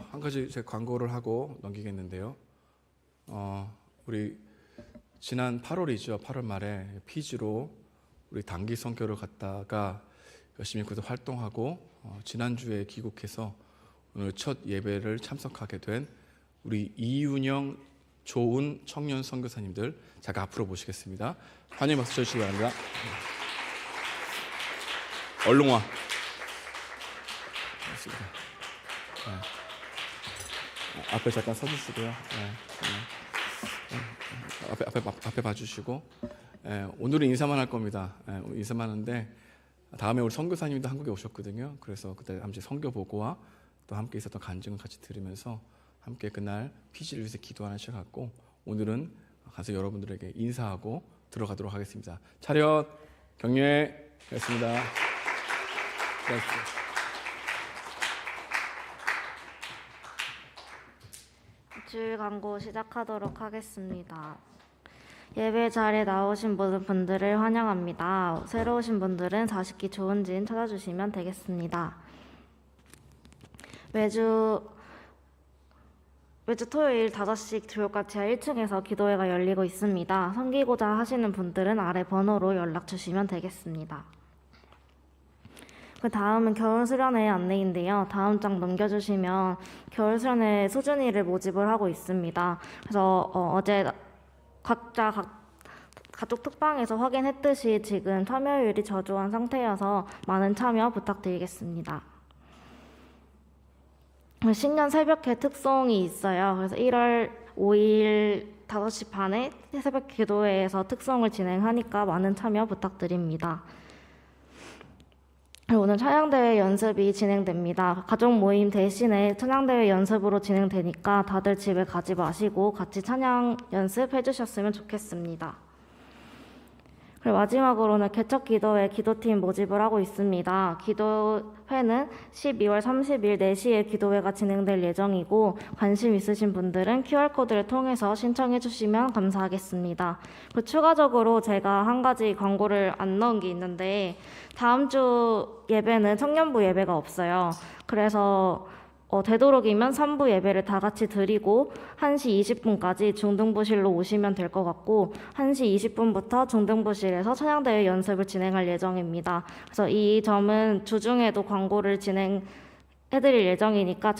Speaker 2: 한 가지 제가 광고를 하고 넘기겠는데요. 우리 지난 8월이죠. 8월 말에 피지로 우리 단기 선교를 갔다가 열심히 그도 활동하고 지난주에 귀국해서 오늘 첫 예배를 참석하게 된 우리 이윤영, 조은 청년 선교사님들 잠깐 앞으로 모시겠습니다. 환영 박수 쳐주시기 바랍니다. 얼른 와. 고맙습니다. 네. 앞에 잠깐 서주시고요. 앞에 봐주시고 오늘은 인사만 할 겁니다. 인사만 하는데 다음에 우리 선교사님도 한국에 오셨거든요. 그래서 그때 함께 선교 보고와 또 함께 있었던 간증을 같이 들으면서 함께 그날 피지를 위해서 기도하는 시간 갖고 오늘은 가서 여러분들에게 인사하고 들어가도록 하겠습니다. 차렷 경례 하겠습니다.
Speaker 6: 주일 광고 시작하도록 하겠습니다. 예배 자리에 나오신 모든 분들을 환영합니다. 새로 오신 분들은 40기 좋은 진 찾아주시면 되겠습니다. 매주 토요일 5시 교육과 지하 1층에서 기도회가 열리고 있습니다. 섬기고자 하시는 분들은 아래 번호로 연락 주시면 되겠습니다. 그 다음은 겨울수련회 안내인데요. 다음 장 넘겨주시면 겨울수련회 수준이를 모집을 하고 있습니다. 그래서 어제 각자 가족 특방에서 확인했듯이 지금 참여율이 저조한 상태여서 많은 참여 부탁드리겠습니다. 신년 새벽회 특송이 있어요. 그래서 1월 5일 5시 반에 새벽 기도회에서 특송을 진행하니까 많은 참여 부탁드립니다. 그리고 오늘 찬양대회 연습이 진행됩니다. 가족 모임 대신에 찬양대회 연습으로 진행되니까 다들 집에 가지 마시고 같이 찬양 연습해 주셨으면 좋겠습니다. 그리고 마지막으로는 개척 기도회 기도팀 모집을 하고 있습니다. 기도회는 12월 30일 4시에 기도회가 진행될 예정이고 관심 있으신 분들은 QR코드를 통해서 신청해 주시면 감사하겠습니다. 그리고 추가적으로 제가 한 가지 광고를 안 넣은 게 있는데 다음 주 예배는 청년부 예배가 없어요. 그래서 되도록이면 3부 예배를 다 같이 드리고 1시 20분까지 중등부실로 오시면 될 것 같고 1시 20분부터 중등부실에서 찬양대회 연습을 진행할 예정입니다. 그래서 이 점은 주중에도 광고를 진행해드릴 예정이니까